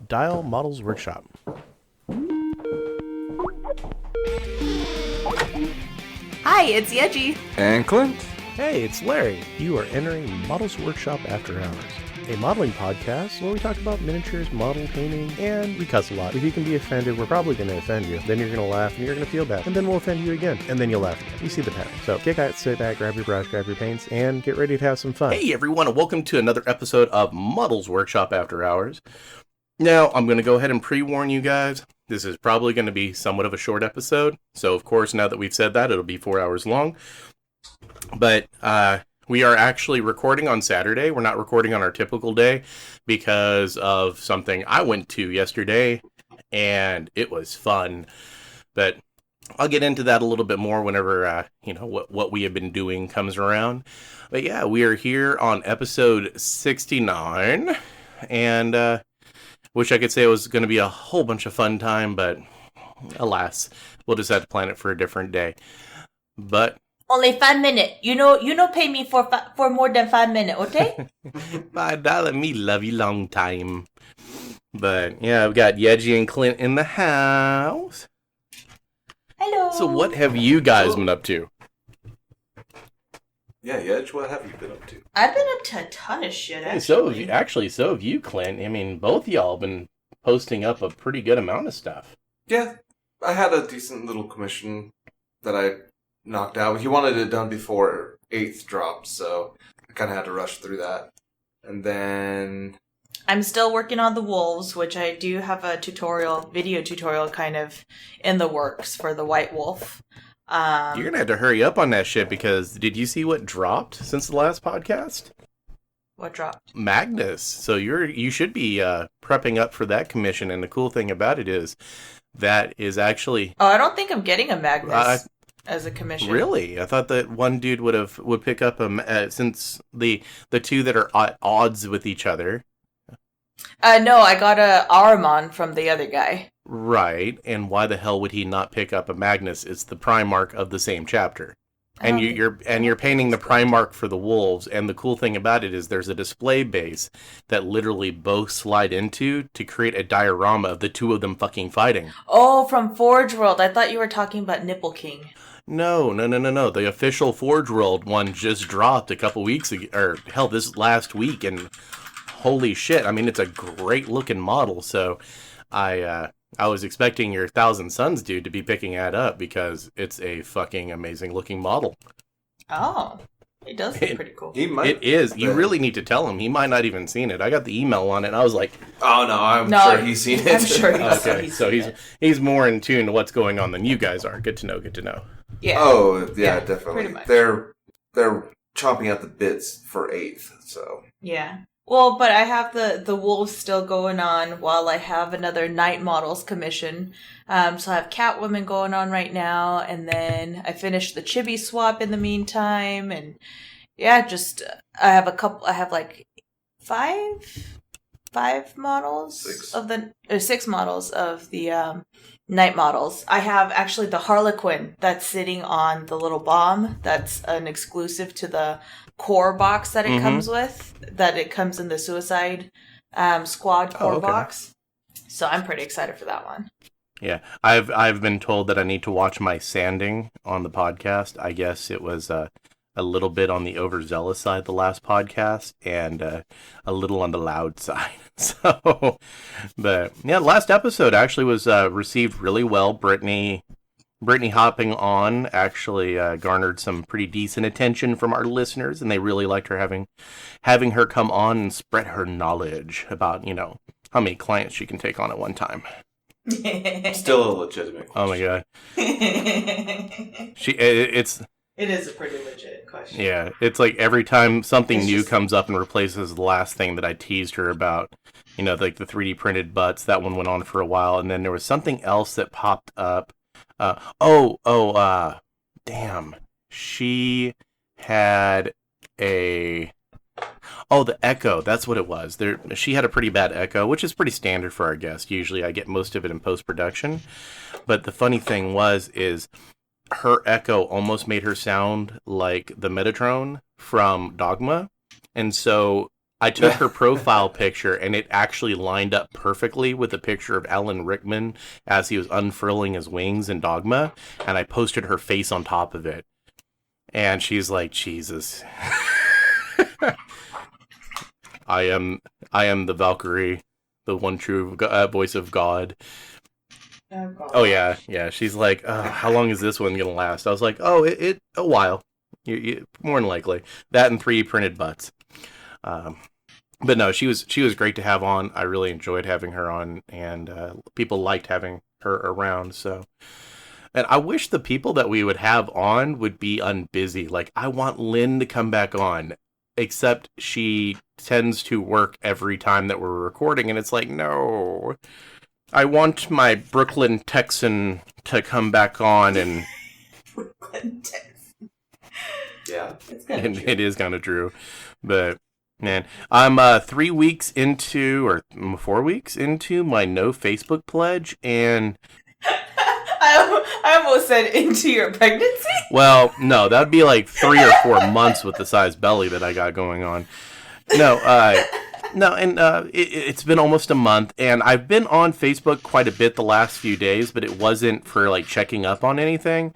Dial Models Workshop. Hi, it's Yeji. And Clint. Hey, it's Larry. You are entering Models Workshop After Hours, a modeling podcast where we talk about miniatures, model painting, and we cuss a lot. If you can be offended, we're probably going to offend you. Then you're going to laugh, and you're going to feel bad. And then we'll offend you again, and then you'll laugh again. You see the pattern. So kick out, sit back, grab your brush, grab your paints, and get ready to have some fun. Hey, everyone, and welcome to another episode of Models Workshop After Hours. Now, I'm going to go ahead and pre-warn you guys. This is probably going to be somewhat of a short episode. So, of course, now that we've said that, it'll be 4 hours long. But we are actually recording on Saturday. We're not recording on our typical day because of something I went to yesterday, and it was fun. But I'll get into that a little bit more whenever, what we have been doing comes around. But yeah, we are here on episode 69, and wish I could say it was going to be a whole bunch of fun time, but alas, we'll just have to plan it for a different day. But Only 5 minutes. You know, pay me for more than 5 minutes, okay? $5, me love you long time. But yeah, I've got Yeji and Clint in the house. Hello. So what have you guys been up to? Yeah, Yej, what have you been up to? I've been up to a ton of shit, actually. So have you, Clint. I mean, both y'all have been posting up a pretty good amount of stuff. Yeah, I had a decent little commission that I knocked out. He wanted it done before 8th dropped, so I kind of had to rush through that. And then I'm still working on the wolves, which I do have a video tutorial kind of in the works for the white wolf. You're going to have to hurry up on that shit because did you see what dropped since the last podcast? What dropped? Magnus. So you should be prepping up for that commission, and the cool thing about it is that is actually... Oh, I don't think I'm getting a Magnus as a commission. Really? I thought that one dude would pick up since the two that are at odds with each other. No, I got a Ahriman from the other guy. Right, and why the hell would he not pick up a Magnus? It's the Primarch of the same chapter. And you're painting the Primarch for the wolves, and the cool thing about it is there's a display base that literally both slide into to create a diorama of the two of them fucking fighting. Oh, from Forge World. I thought you were talking about Nipple King. No. The official Forge World one just dropped a couple weeks ago, or hell, this last week, and holy shit, I mean, it's a great looking model, so I was expecting your Thousand Suns dude to be picking that up because it's a fucking amazing looking model. Oh, it does look pretty cool. It is. You really need to tell him. He might not even seen it. I got the email on it, and I was like, oh no, I'm sure he's seen it. I'm sure he's more in tune to what's going on than you guys are. Good to know. Yeah. Oh, yeah, definitely. Pretty much. They're chomping at the bits for 8th, so. Yeah. Well, but I have the wolves still going on while I have another Night Models commission. So I have Catwoman going on right now, and then I finished the Chibi swap in the meantime, and yeah, just I have like five models six models of the Night Models. I have actually the Harlequin that's sitting on the little bomb. That's an exclusive to the core box that it comes with. That it comes in the Suicide Squad core box. So I'm pretty excited for that one. Yeah, I've been told that I need to watch my sanding on the podcast. I guess it was a little bit on the overzealous side the last podcast, and a little on the loud side. So, but yeah, last episode actually was received really well. Brittany hopping on actually garnered some pretty decent attention from our listeners, and they really liked her having her come on and spread her knowledge about how many clients she can take on at one time. Still a legitimate question. Oh my god. It is a pretty legit question. Yeah, it's like every time something new comes up and replaces the last thing that I teased her about, like the 3D printed butts, that one went on for a while, and then there was something else that popped up. Damn. She had the echo, that's what it was. She had a pretty bad echo, which is pretty standard for our guest. Usually I get most of it in post-production. But the funny thing is her echo almost made her sound like the Metatron from Dogma. And so I took her profile picture, and it actually lined up perfectly with a picture of Alan Rickman as he was unfurling his wings in Dogma, and I posted her face on top of it. And she's like, Jesus. I am the Valkyrie, the one true voice of God. Oh, yeah. She's like, how long is this one going to last? I was like, it a while. More than likely. That and 3 printed butts. But no, she was great to have on. I really enjoyed having her on, and people liked having her around. So, and I wish the people that we would have on would be unbusy. Like, I want Lynn to come back on, except she tends to work every time that we're recording, and it's like, no, I want my Brooklyn Texan to come back on and. Brooklyn Texan. Yeah, it is kind of true, but. Man, I'm 3 weeks into, or 4 weeks into my no Facebook pledge, and I almost said into your pregnancy. Well, no, that'd be like 3 or 4 months with the size belly that I got going on. No, and it's been almost a month, and I've been on Facebook quite a bit the last few days, but it wasn't for like checking up on anything.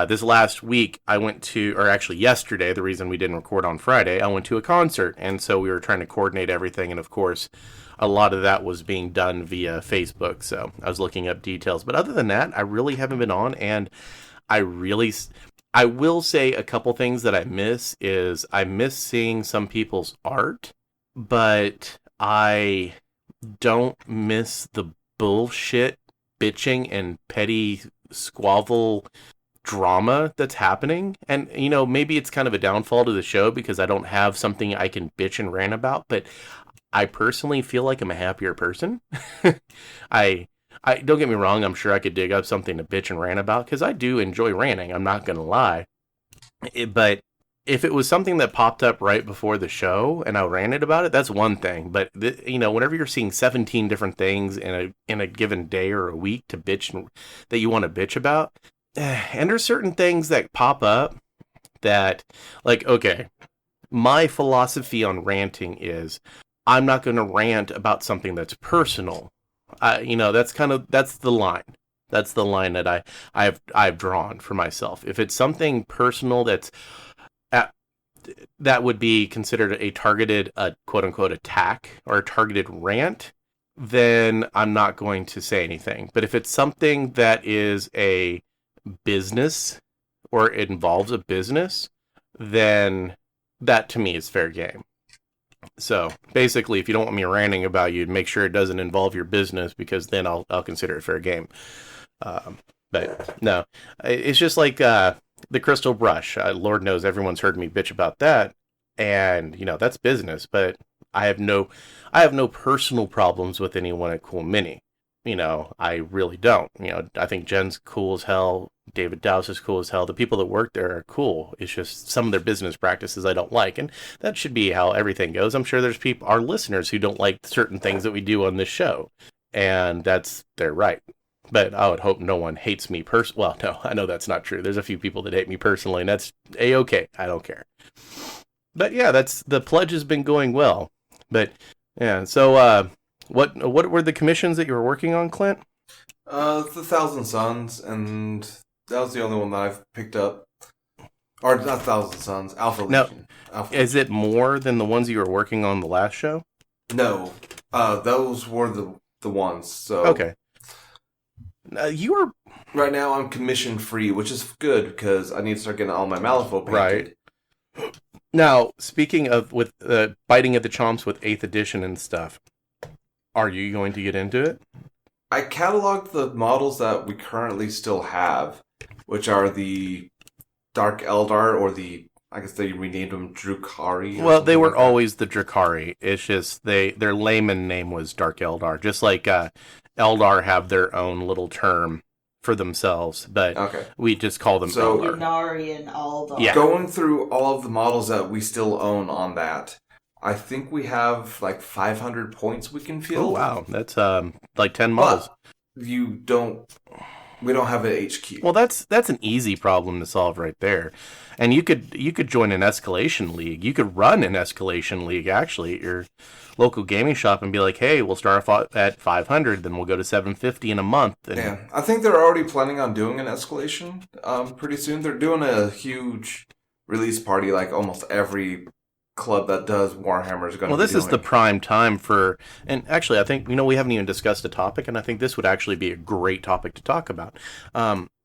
This last week, I went to, or actually yesterday, the reason we didn't record on Friday, I went to a concert, and so we were trying to coordinate everything, and of course, a lot of that was being done via Facebook, so I was looking up details. But other than that, I really haven't been on, and I will say a couple things that I miss is I miss seeing some people's art, but I don't miss the bullshit, bitching, and petty squabble drama that's happening. And maybe it's kind of a downfall to the show because I don't have something I can bitch and rant about, but I personally feel like I'm a happier person. I don't get me wrong, I'm sure I could dig up something to bitch and rant about because I do enjoy ranting, I'm not gonna lie. But if it was something that popped up right before the show and I ranted about it, that's one thing. But whenever you're seeing 17 different things in a given day or a week to bitch that you want to bitch about, and there's certain things that pop up that, like, okay, my philosophy on ranting is I'm not going to rant about something that's personal. That's the line. That's the line that I've drawn for myself. If it's something personal that would be considered a targeted, quote unquote, attack or a targeted rant, then I'm not going to say anything. But if it's something that is a business or it involves a business, then that to me is fair game. So basically, if you don't want me ranting about you, make sure it doesn't involve your business, because then I'll consider it fair game. But no, it's just like the crystal brush. Lord knows everyone's heard me bitch about that, and that's business. But I have no personal problems with anyone at Cool Mini. I really don't. I think Jen's cool as hell. David Dowse is cool as hell. The people that work there are cool. It's just some of their business practices I don't like. And that should be how everything goes. I'm sure there's our listeners who don't like certain things that we do on this show. And they're right. But I would hope no one hates me well, no, I know that's not true. There's a few people that hate me personally, and that's A-okay. I don't care. But yeah, the pledge has been going well. But yeah, so what were the commissions that you were working on, Clint? The Thousand Suns, and that was the only one that I've picked up. Or not Thousand Suns, Alpha Legion. Is it more than the ones you were working on the last show? No, those were the ones. So okay. You were right now. I'm commission free, which is good because I need to start getting all my Malifaux painted. Right. Now, speaking of with biting at the chomps with 8th edition and stuff, are you going to get into it? I cataloged the models that we currently still have, which are the Dark Eldar, or I guess they renamed them Drukhari. Well, they were always the Drukhari. It's just their layman name was Dark Eldar. Just like Eldar have their own little term for themselves, but we just call them Eldar. Inari and Aldar. Yeah. Going through all of the models that we still own on that, I think we have like 500 points we can field. Oh, wow. That's like 10 models. But you don't... We don't have an HQ. Well, that's an easy problem to solve right there. And you could join an escalation league. You could run an escalation league actually at your local gaming shop and be like, hey, we'll start off at 500, then we'll go to 750 in a month. And yeah, I think they're already planning on doing an escalation pretty soon. They're doing a huge release party, like almost every club that does Warhammer is going to be doing. Well, this is the prime time for, and actually I think, we haven't even discussed a topic, and I think this would actually be a great topic to talk about.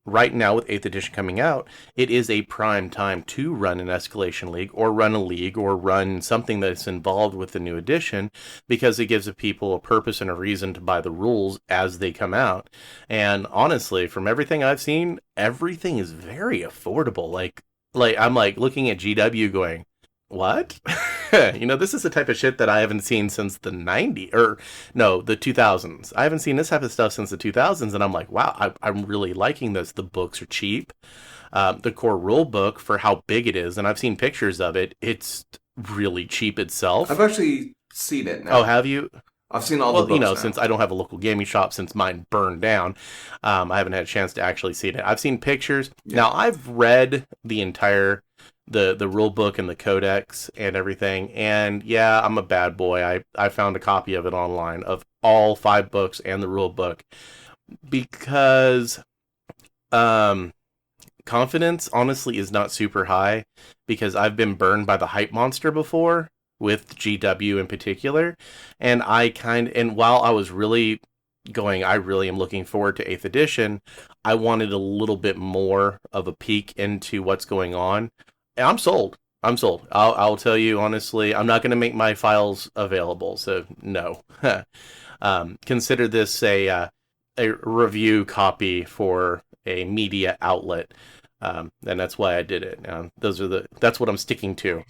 Right now, with 8th edition coming out, it is a prime time to run an escalation league, or run a league, or run something that's involved with the new edition, because it gives the people a purpose and a reason to buy the rules as they come out. And honestly, from everything I've seen, everything is very affordable. Like I'm like looking at GW going, what? This is the type of shit that I haven't seen since the 2000s. I haven't seen this type of stuff since the 2000s, and I'm like, wow, I'm really liking this. The books are cheap. The core rule book, for how big it is, and I've seen pictures of it, it's really cheap itself. I've actually seen it now. Oh, have you? I've seen all the books now. Since I don't have a local gaming shop, since mine burned down, I haven't had a chance to actually see it. I've seen pictures. Yeah. Now, I've read the entire the rule book and the codex and everything, and yeah, I'm a bad boy. I found a copy of it online, of all 5 books and the rule book, because confidence honestly is not super high, because I've been burned by the hype monster before with GW in particular, and while I was really going, I really am looking forward to 8th edition, I wanted a little bit more of a peek into what's going on. I'm sold. I'll tell you honestly, I'm not going to make my files available, so no. Consider this a review copy for a media outlet, and that's why I did it. That's what I'm sticking to.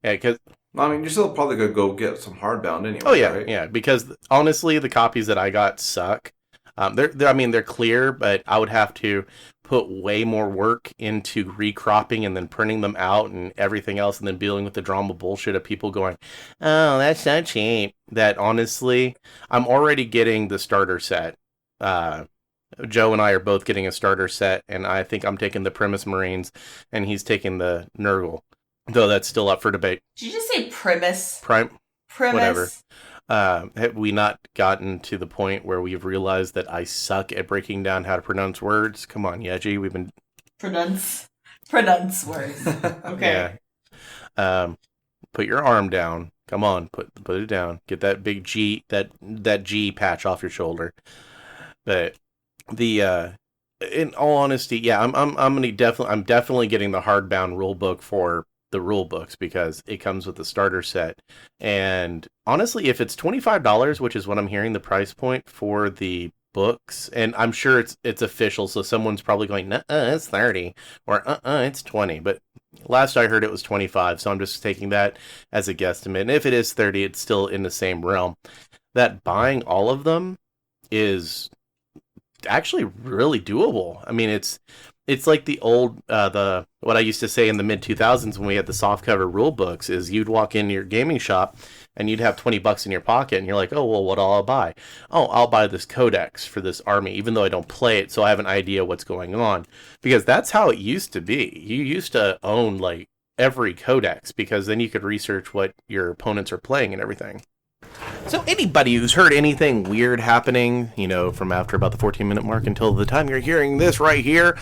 Yeah, 'cause you're still probably going to go get some hardbound anyway. Oh yeah, right? Yeah. Because honestly, the copies that I got suck. They're clear, but I would have to put way more work into recropping and then printing them out and everything else, and then dealing with the drama bullshit of people going, oh, that's so cheap. That honestly, I'm already getting the starter set. Joe and I are both getting a starter set, and I think I'm taking the Primus Marines, and he's taking the Nurgle. Though that's still up for debate. Did you just say Primus? Primus. Whatever. Have we not gotten to the point where we've realized that I suck at breaking down how to pronounce words? Come on, Yeji, we've been... Pronounce words. Okay. Yeah. Put your arm down. Come on, put it down. Get that big G, that G patch off your shoulder. But in all honesty, yeah, I'm definitely getting the hardbound rule book for the rule books, because it comes with the starter set. And honestly, if it's $25, which is what I'm hearing the price point for the books, and I'm sure it's official, so someone's probably going, it's 30, or it's 20, but last I heard it was 25, so I'm just taking that as a guesstimate. And if it is 30, it's still in the same realm. That buying all of them is actually really doable. I mean, it's like the old, what I used to say in the mid-2000s when we had the softcover rule books, is you'd walk into your gaming shop and you'd have $20 in your pocket, and you're like, oh, well, what'll I buy? Oh, I'll buy this codex for this army, even though I don't play it, so I have an idea what's going on. Because that's how it used to be. You used to own, like, every codex, because then you could research what your opponents are playing and everything. So anybody who's heard anything weird happening, from after about the 14-minute mark until the time you're hearing this right here,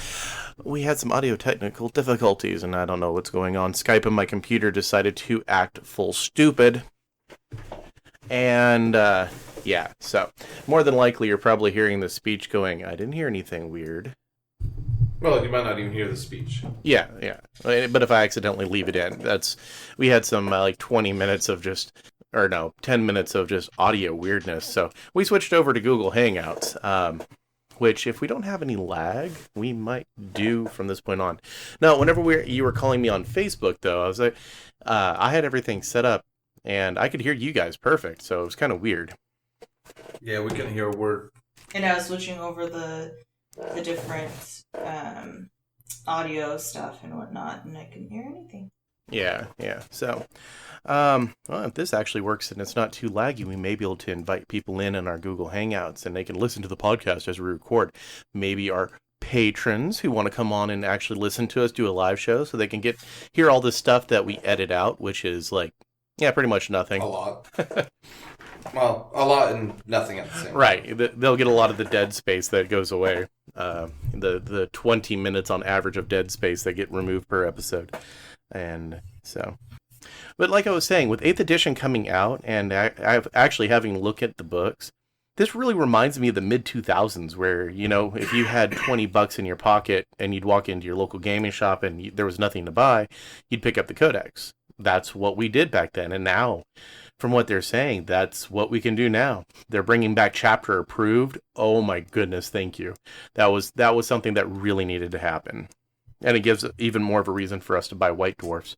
we had some audio technical difficulties, and I don't know what's going on. Skype and my computer decided to act full stupid. And, yeah, so more than likely you're probably hearing the speech going, I didn't hear anything weird. Well, you might not even hear the speech. Yeah. But if I accidentally leave it in, we had some, 20 minutes of 10 minutes of just audio weirdness. So we switched over to Google Hangouts, which if we don't have any lag, we might do from this point on. Now, whenever you were calling me on Facebook, though, I was like, I had everything set up and I could hear you guys perfect. So it was kind of weird. Yeah, we couldn't hear a word. And I was switching over the different audio stuff and whatnot, and I couldn't hear anything. Yeah. So, well, if this actually works and it's not too laggy, we may be able to invite people in our Google Hangouts and they can listen to the podcast as we record. Maybe our patrons who want to come on and actually listen to us do a live show so they can hear all this stuff that we edit out, which is like, yeah, pretty much nothing. A lot. Well, a lot and nothing at the same time. Right. They'll get a lot of the dead space that goes away. The 20 minutes on average of dead space that get removed per episode. And so... But like I was saying, with 8th edition coming out, and I've actually having a look at the books, this really reminds me of the mid-2000s, where, you know, if you had $20 in your pocket and you'd walk into your local gaming shop and there was nothing to buy, you'd pick up the codex. That's what we did back then. And now, from what they're saying, that's what we can do now. They're bringing back chapter approved. Oh my goodness, thank you. That was something that really needed to happen. And it gives even more of a reason for us to buy White Dwarfs.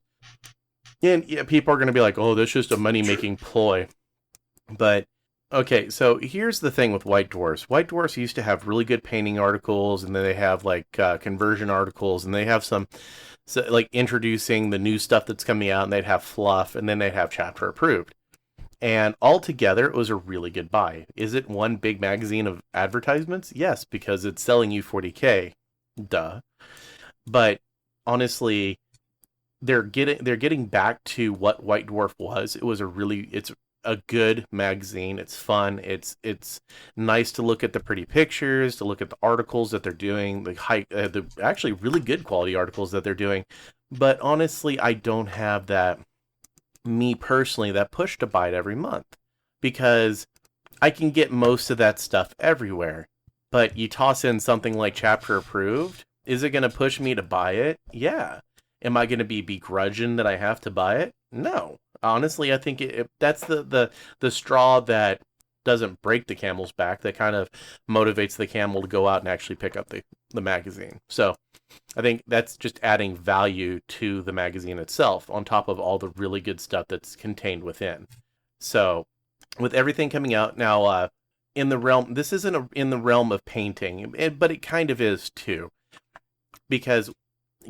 And yeah, people are going to be like, oh, that's just a money-making ploy. But, okay, so here's the thing with White Dwarfs. White Dwarfs used to have really good painting articles, and then they have, like, conversion articles, and they have some, like, introducing the new stuff that's coming out, and they'd have fluff, and then they'd have chapter approved. And altogether, it was a really good buy. Is it one big magazine of advertisements? Yes, because it's selling you 40K. Duh. But, honestly... They're getting back to what White Dwarf was. It's a good magazine. It's fun. It's nice to look at the pretty pictures, to look at the articles that they're doing, the actually really good quality articles that they're doing. But honestly, I don't have that, me personally, that push to buy it every month, because I can get most of that stuff everywhere. But you toss in something like chapter approved, is it going to push me to buy it? Yeah. Am I going to be begrudging that I have to buy it? No. Honestly, I think that's the straw that doesn't break the camel's back, that kind of motivates the camel to go out and actually pick up the magazine. So I think that's just adding value to the magazine itself on top of all the really good stuff that's contained within. So with everything coming out now, this isn't in the realm of painting, but it kind of is too. Because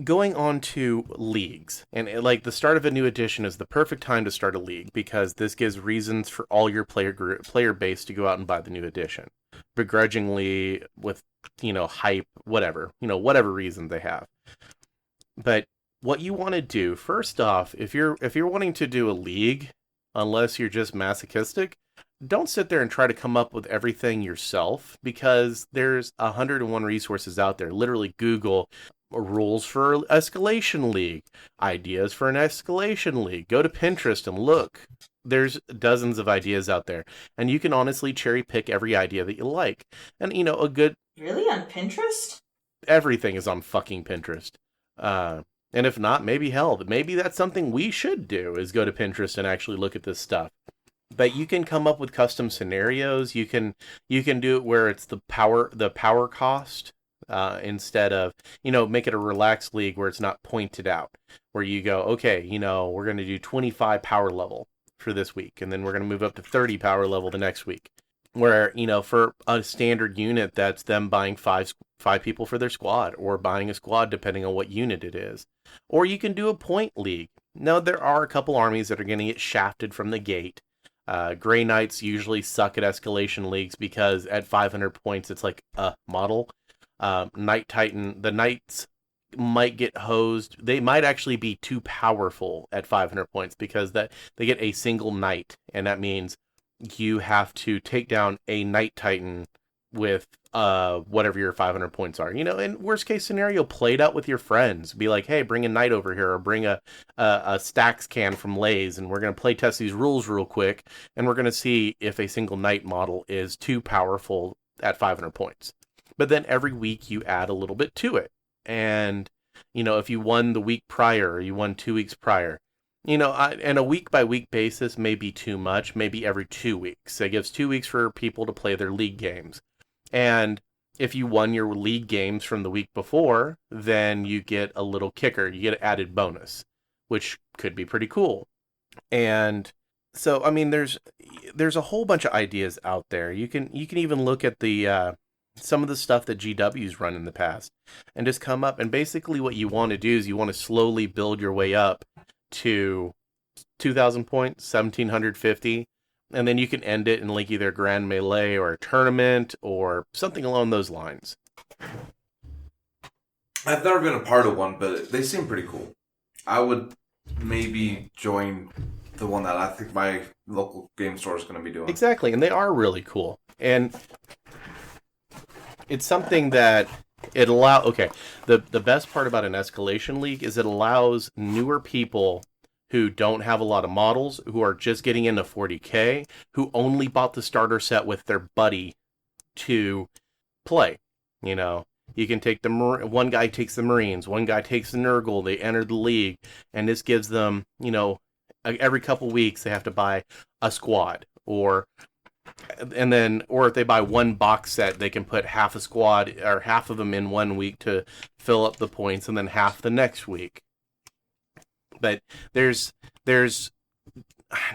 going on to leagues, and like the start of a new edition is the perfect time to start a league, because this gives reasons for all your player base to go out and buy the new edition, begrudgingly, with, you know, hype, whatever reason they have. But what you want to do first off, if you're wanting to do a league, unless you're just masochistic, don't sit there and try to come up with everything yourself, because there's 101 resources out there. Literally Google rules for escalation league, ideas for an escalation league. Go to Pinterest and look. There's dozens of ideas out there, and you can honestly cherry pick every idea that you like. And, you know, Really, on Pinterest? Everything is on fucking Pinterest. And if not, maybe that's something we should do, is go to Pinterest and actually look at this stuff. But you can come up with custom scenarios. You can do it where it's the power cost. Instead of, you know, make it a relaxed league where it's not pointed out, where you go, okay, you know, we're going to do 25 power level for this week, and then we're going to move up to 30 power level the next week, where, you know, for a standard unit, that's them buying five people for their squad, or buying a squad depending on what unit it is. Or you can do a point league. Now, there are a couple armies that are going to get shafted from the gate. Grey Knights usually suck at escalation leagues, because at 500 points, it's like a model. Knight Titan, the Knights might get hosed. They might actually be too powerful at 500 points, because that they get a single Knight, and that means you have to take down a Knight Titan with whatever your 500 points are. You know, in worst case scenario, play it out with your friends. Be like, hey, bring a Knight over here, or bring a stacks can from Lay's, and we're going to play test these rules real quick, and we're going to see if a single Knight model is too powerful at 500 points. But then every week you add a little bit to it. And, you know, if you won the week prior, or you won 2 weeks prior, you know, and a week-by-week basis may be too much, maybe every 2 weeks. It gives 2 weeks for people to play their league games. And if you won your league games from the week before, then you get a little kicker. You get an added bonus, which could be pretty cool. And so, I mean, there's a whole bunch of ideas out there. You can even look at the some of the stuff that GW's run in the past, and just come up. And basically what you want to do is you want to slowly build your way up to 2,000 points, 1,750. And then you can end it in like either a Grand Melee or a tournament or something along those lines. I've never been a part of one, but they seem pretty cool. I would maybe join the one that I think my local game store is going to be doing. Exactly, and they are really cool. And it's something that it allows... Okay, the best part about an Escalation League is it allows newer people who don't have a lot of models, who are just getting into 40K, who only bought the starter set with their buddy to play. You know, you can take one guy takes the Marines, one guy takes the Nurgle, they enter the league, and this gives them, you know, every couple weeks they have to buy a squad, or if they buy one box set, they can put half a squad or half of them in 1 week to fill up the points, and then half the next week. But there's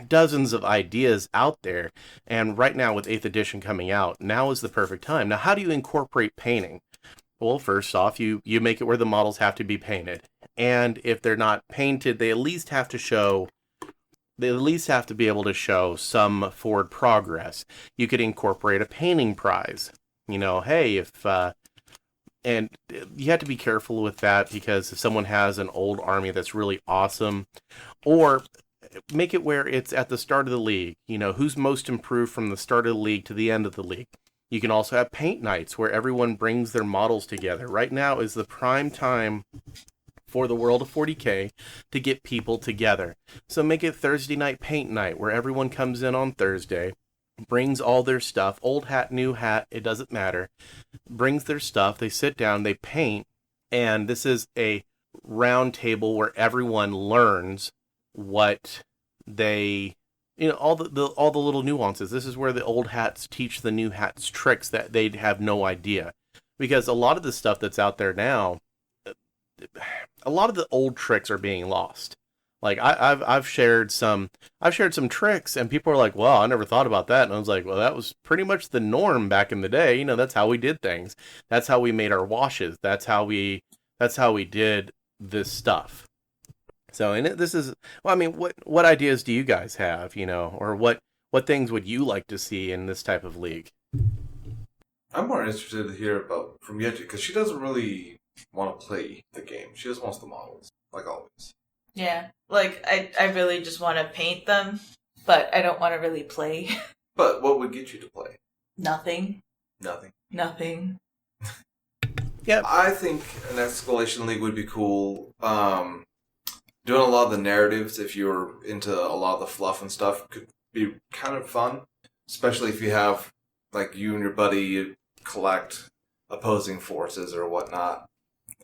dozens of ideas out there, and right now with 8th edition coming out, now is the perfect time. Now, how do you incorporate painting? Well, first off, you make it where the models have to be painted, and if they're not painted, they at least have to be able to show some forward progress. You could incorporate a painting prize. You know, hey, and you have to be careful with that, because if someone has an old army that's really awesome, or make it where it's at the start of the league, you know, who's most improved from the start of the league to the end of the league. You can also have paint nights where everyone brings their models together. Right now is the prime time for the world of 40K to get people together. So make it Thursday night paint night, where everyone comes in on Thursday, brings all their stuff, old hat, new hat, it doesn't matter, brings their stuff, they sit down, they paint, and this is a round table where everyone learns what they, you know, all the little nuances. This is where the old hats teach the new hats tricks that they'd have no idea. Because a lot of the stuff that's out there now, a lot of the old tricks are being lost. Like I've shared some tricks, and people are like, "Well, I never thought about that." And I was like, "Well, that was pretty much the norm back in the day. You know, that's how we did things. That's how we made our washes. That's how we did this stuff." So, and this is, well, I mean, what ideas do you guys have? You know, or what things would you like to see in this type of league? I'm more interested to hear about from Yeji, because she doesn't really want to play the game. She just wants the models, like always. Yeah, like, I really just want to paint them, but I don't want to really play. But what would get you to play? Nothing. Yeah. I think an Escalation League would be cool. Doing a lot of the narratives, if you're into a lot of the fluff and stuff, could be kind of fun. Especially if you have, like, you and your buddy collect opposing forces or whatnot.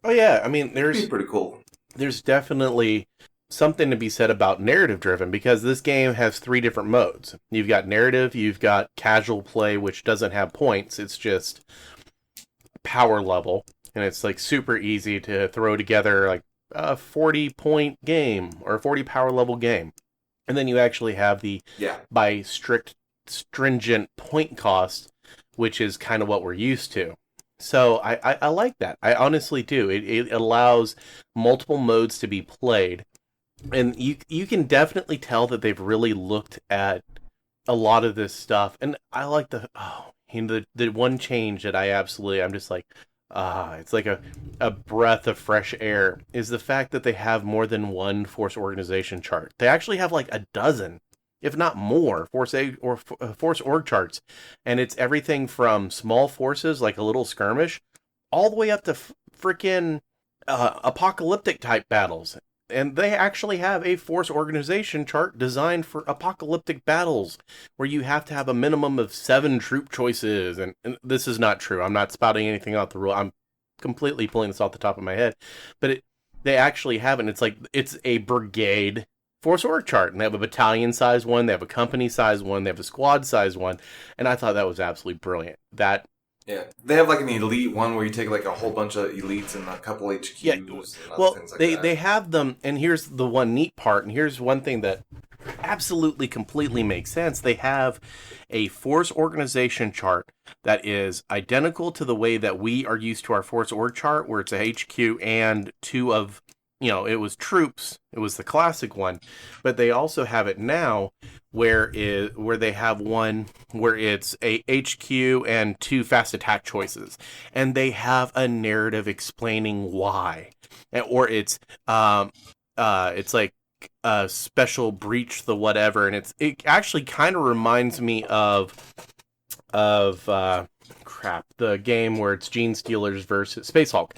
Oh, yeah. I mean, It'd be pretty cool. There's definitely something to be said about narrative driven, because this game has 3 different modes. You've got narrative, you've got casual play, which doesn't have points. It's just power level, and it's like super easy to throw together like a 40-point game or a 40 power level game. And then you actually have the by stringent point cost, which is kind of what we're used to. So I like that. I honestly do. It allows multiple modes to be played. And you can definitely tell that they've really looked at a lot of this stuff. And I like the one change that I'm just like, it's like a breath of fresh air, is the fact that they have more than one force organization chart. They actually have like a dozen, if not more, force org charts. And it's everything from small forces, like a little skirmish, all the way up to freaking apocalyptic type battles. And they actually have a force organization chart designed for apocalyptic battles, where you have to have a minimum of 7 troop choices. And this is not true. I'm not spouting anything out the rule. I'm completely pulling this off the top of my head. But they actually have it. And it's a brigade force org chart. And they have a battalion size one. They have a company size one. They have a squad size one. And I thought that was absolutely brilliant. Yeah, they have like an elite one where you take like a whole bunch of elites and a couple HQs. Yeah, well, things like they have them, and here's the one neat part, and here's one thing that absolutely completely makes sense. They have a force organization chart that is identical to the way that we are used to our force org chart, where it's a HQ and 2 of it was Troops. It was the classic one, but they also have it now where they have one where it's a HQ and 2 fast attack choices, and they have a narrative explaining why, or it's like a special breach the whatever, and it actually kind of reminds me of the game where it's Gene Stealers versus Space Hulk,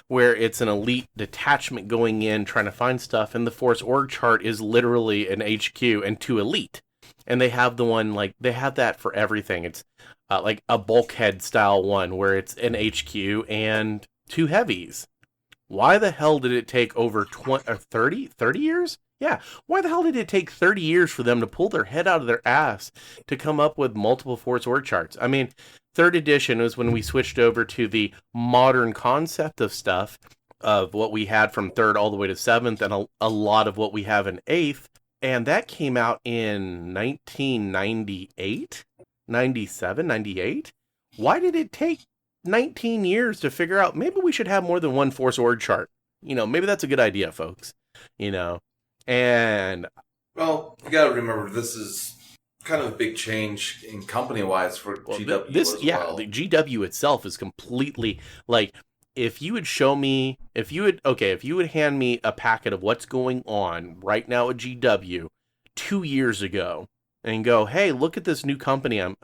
where it's an elite detachment going in trying to find stuff, and the Force org chart is literally an HQ and 2 elite. And they have they have that for everything. It's like a bulkhead style one where it's an HQ and 2 heavies. Why the hell did it take over 30 years? Yeah, why the hell did it take 30 years for them to pull their head out of their ass to come up with multiple Force org charts? I mean, 3rd edition was when we switched over to the modern concept of stuff, of what we had from 3rd all the way to 7th, and a lot of what we have in 8th, and that came out in 1998, 97, 98? Why did it take 19 years to figure out maybe we should have more than one Force org chart? Maybe that's a good idea, folks. And well, you got to remember this is kind of a big change in company-wise for GW. The GW itself is completely like, if you would hand me a packet of what's going on right now at GW 2 years ago and go, hey, look at this new company and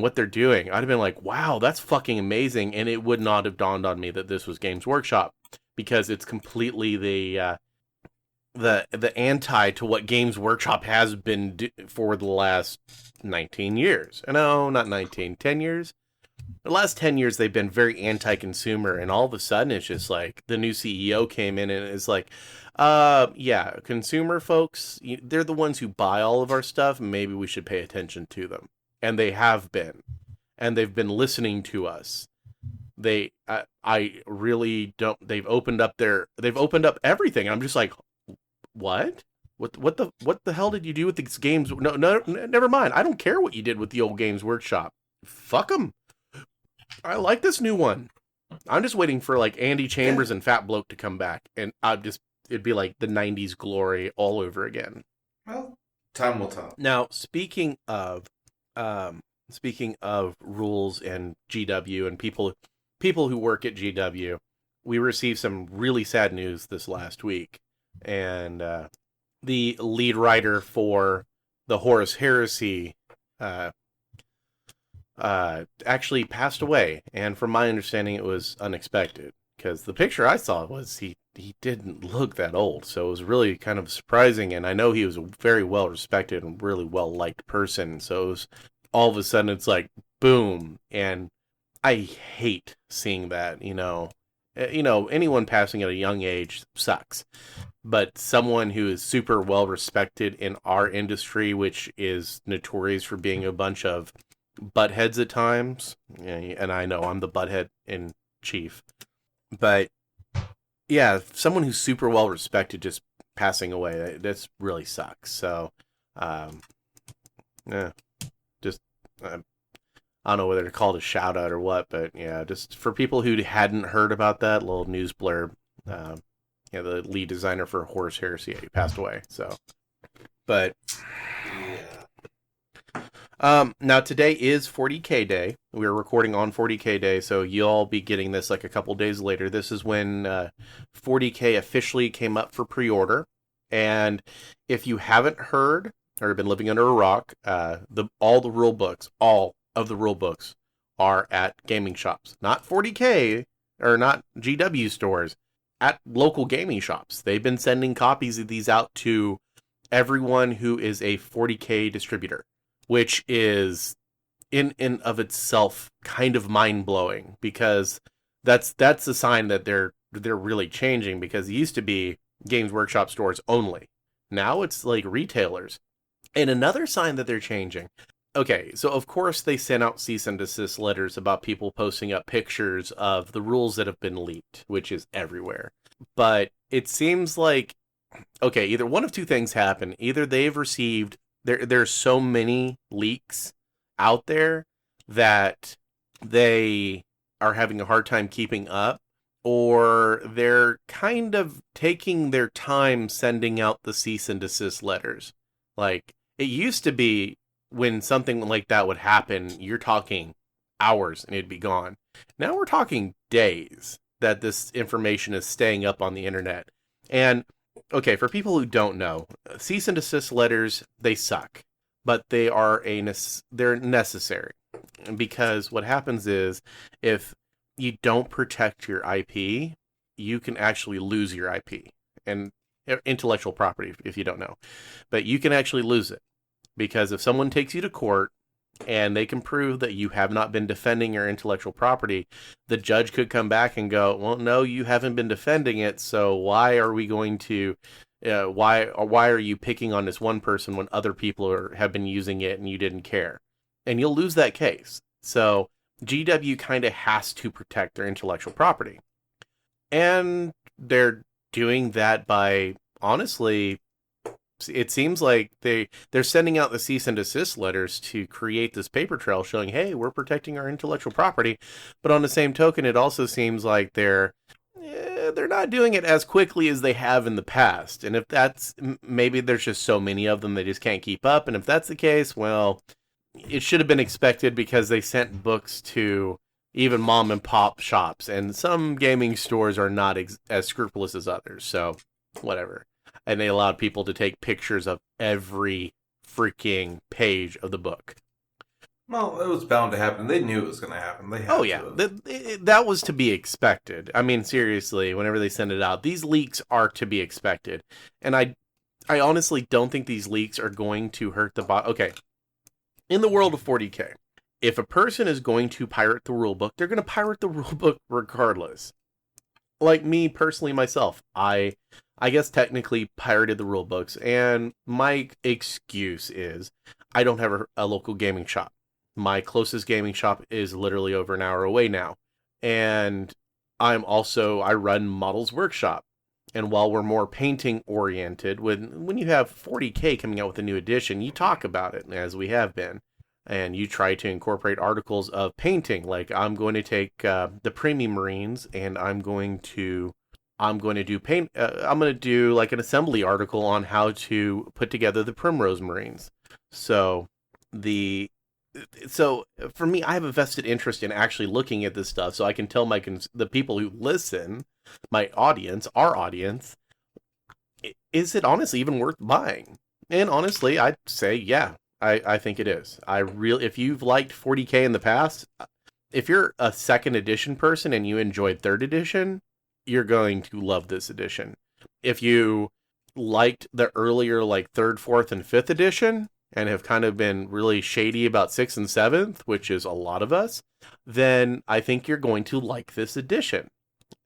what they're doing, I'd have been like, wow, that's fucking amazing. And it would not have dawned on me that this was Games Workshop, because it's completely the anti to what Games Workshop has been for the last 19 years. No, not 19, 10 years. The last 10 years, they've been very anti-consumer, and all of a sudden, it's just like the new CEO came in and it's like, yeah, consumer folks, they're the ones who buy all of our stuff, and maybe we should pay attention to them. And they have been. And they've been listening to us. I really don't, they've opened up everything. I'm just like, what? What the hell did you do with these games? No, never mind. I don't care what you did with the old Games Workshop. Fuck them. I like this new one. I'm just waiting for like Andy Chambers and Fat Bloke to come back, and it'd be like the 90s glory all over again. Well, time will tell. Now, speaking of rules and GW and people who work at GW, we received some really sad news this last week, and the lead writer for the Horus Heresy actually passed away, and from my understanding, it was unexpected, because the picture I saw was he didn't look that old, so it was really kind of surprising, and I know he was a very well-respected and really well-liked person, so it was, all of a sudden, it's like, boom, and I hate seeing that, anyone passing at a young age sucks, but someone who is super well-respected in our industry, which is notorious for being a bunch of buttheads at times, and I know I'm the butthead in chief, but yeah, someone who's super well respected just passing away, that's really sucks. So I don't know whether to call it a shout out or what, but yeah, just for people who hadn't heard about that little news blurb, the lead designer for Horus Heresy, he passed away. So, but now today is 40K Day. We're recording on 40K Day, so you'll all be getting this like a couple days later. This is when 40K officially came up for pre-order. And if you haven't heard or been living under a rock, all of the rule books are at gaming shops. Not 40K or not GW stores, at local gaming shops. They've been sending copies of these out to everyone who is a 40K distributor, which is in of itself kind of mind-blowing, because that's a sign that they're really changing, because it used to be Games Workshop stores only. Now it's like retailers. And another sign that they're changing. Okay, so of course they sent out cease and desist letters about people posting up pictures of the rules that have been leaked, which is everywhere. But it seems like, okay, either one of two things happen. Either they've received, there's so many leaks out there that they are having a hard time keeping up, or they're kind of taking their time sending out the cease and desist letters. Like, it used to be when something like that would happen, you're talking hours and it'd be gone. Now we're talking days that this information is staying up on the internet. And, okay, for people who don't know, cease and desist letters, they suck. But they are they're necessary. Because what happens is, if you don't protect your IP, you can actually lose your IP. And intellectual property, if you don't know. But you can actually lose it. Because if someone takes you to court and they can prove that you have not been defending your intellectual property, the judge could come back and go, well, no, you haven't been defending it, so why are we going to, why are you picking on this one person when other people have been using it and you didn't care? And you'll lose that case. So GW kind of has to protect their intellectual property. And they're doing that by, honestly, it seems like they're sending out the cease and desist letters to create this paper trail showing, hey, we're protecting our intellectual property. But on the same token, it also seems like they're not doing it as quickly as they have in the past. And if that's, maybe there's just so many of them, they just can't keep up. And if that's the case, well, it should have been expected, because they sent books to even mom and pop shops. And some gaming stores are not as scrupulous as others. So whatever. And they allowed people to take pictures of every freaking page of the book. Well, it was bound to happen. They knew it was going to happen. They had That was to be expected. I mean, seriously, whenever they send it out, these leaks are to be expected. And I honestly don't think these leaks are going to hurt the Okay, in the world of 40K, if a person is going to pirate the rulebook, they're going to pirate the rulebook regardless. Like me, personally, myself, I guess technically pirated the rule books, and my excuse is I don't have a local gaming shop. My closest gaming shop is literally over an hour away now. And I run Models Workshop. And while we're more painting oriented, when you have 40K coming out with a new edition, you talk about it, as we have been. And you try to incorporate articles of painting. Like, I'm going to take the Premium Marines, and I'm going to do paint. I'm going to do like an assembly article on how to put together the Primrose Marines. So for me, I have a vested interest in actually looking at this stuff, so I can tell the people who listen, my audience, our audience, is it honestly even worth buying? And honestly, I'd say, yeah, I think it is. If you've liked 40K in the past, if you're a second edition person and you enjoyed third edition, you're going to love this edition. If you liked the earlier, like, third, fourth, and fifth edition, and have kind of been really shady about 6th and 7th, which is a lot of us, then I think you're going to like this edition.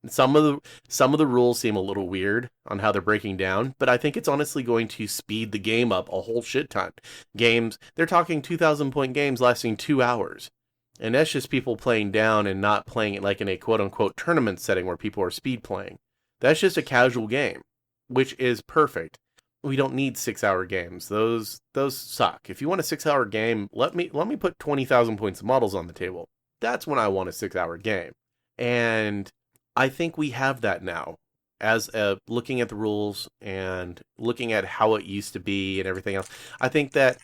Some of the rules seem a little weird on how they're breaking down, but I think it's honestly going to speed the game up a whole shit ton. Games, they're talking 2,000 point games lasting 2 hours. And that's just people playing down and not playing it like in a quote-unquote tournament setting where people are speed playing. That's just a casual game, which is perfect. We don't need 6-hour games. Those suck. If you want a 6-hour game, let me put 20,000 points of models on the table. That's when I want a 6-hour game. And I think we have that now. As looking at the rules and looking at how it used to be and everything else, I think that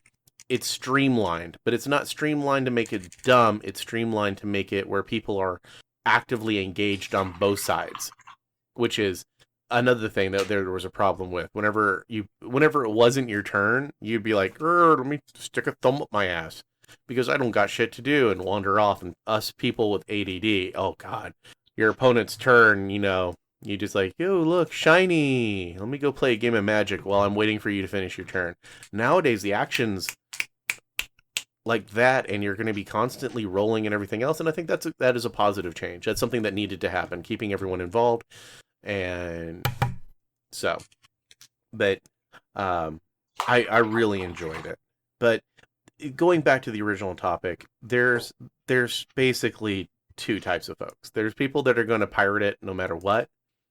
it's streamlined, but it's not streamlined to make it dumb. It's streamlined to make it where people are actively engaged on both sides, which is another thing that there was a problem with. Whenever it wasn't your turn, you'd be like, let me stick a thumb up my ass because I don't got shit to do, and wander off. And us people with ADD, oh God, your opponent's turn, you just like, yo, look, shiny. Let me go play a game of Magic while I'm waiting for you to finish your turn. Nowadays, the action's like that, and you're going to be constantly rolling and everything else. And I think that is a positive change. That's something that needed to happen, keeping everyone involved. And so, but I really enjoyed it. But going back to the original topic, there's basically two types of folks. There's people that are going to pirate it no matter what.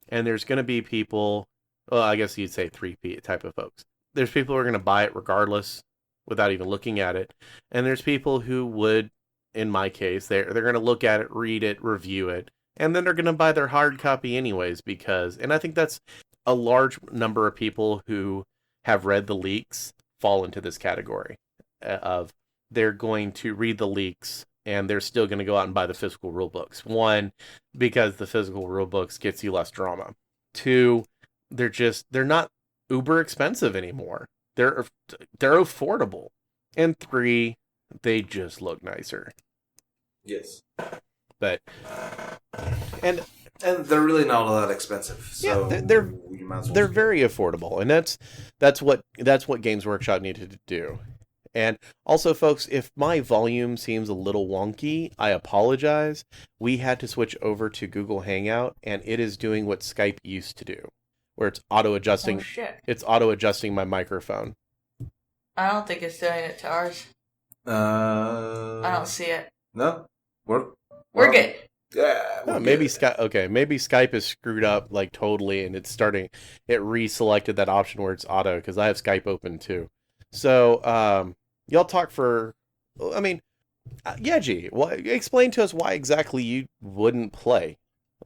And there's going to be people, well, I guess you'd say three type of folks. There's people who are going to buy it regardless without even looking at it. And there's people who would, in my case, they're going to look at it, read it, review it, And then they're going to buy their hard copy anyways and I think that's a large number of people who have read the leaks fall into this category of they're going to read the leaks and they're still going to go out and buy the physical rule books. One, because the physical rule books gets you less drama. Two, they're not uber expensive anymore. They're affordable. And three, they just look nicer. Yes. But and they're really not all that expensive. So yeah, they're very affordable, and that's what Games Workshop needed to do. And also, folks, if my volume seems a little wonky, I apologize. We had to switch over to Google Hangout, and it is doing what Skype used to do, where it's auto-adjusting. Oh, shit. It's auto-adjusting my microphone. I don't think it's doing it to ours. I don't see it. No, we're good. Yeah. Maybe Skype. Okay, maybe Skype is screwed up like totally, and it's starting. It reselected that option where it's auto because I have Skype open too. So, y'all talk for. I mean, Yeji, explain to us why exactly you wouldn't play.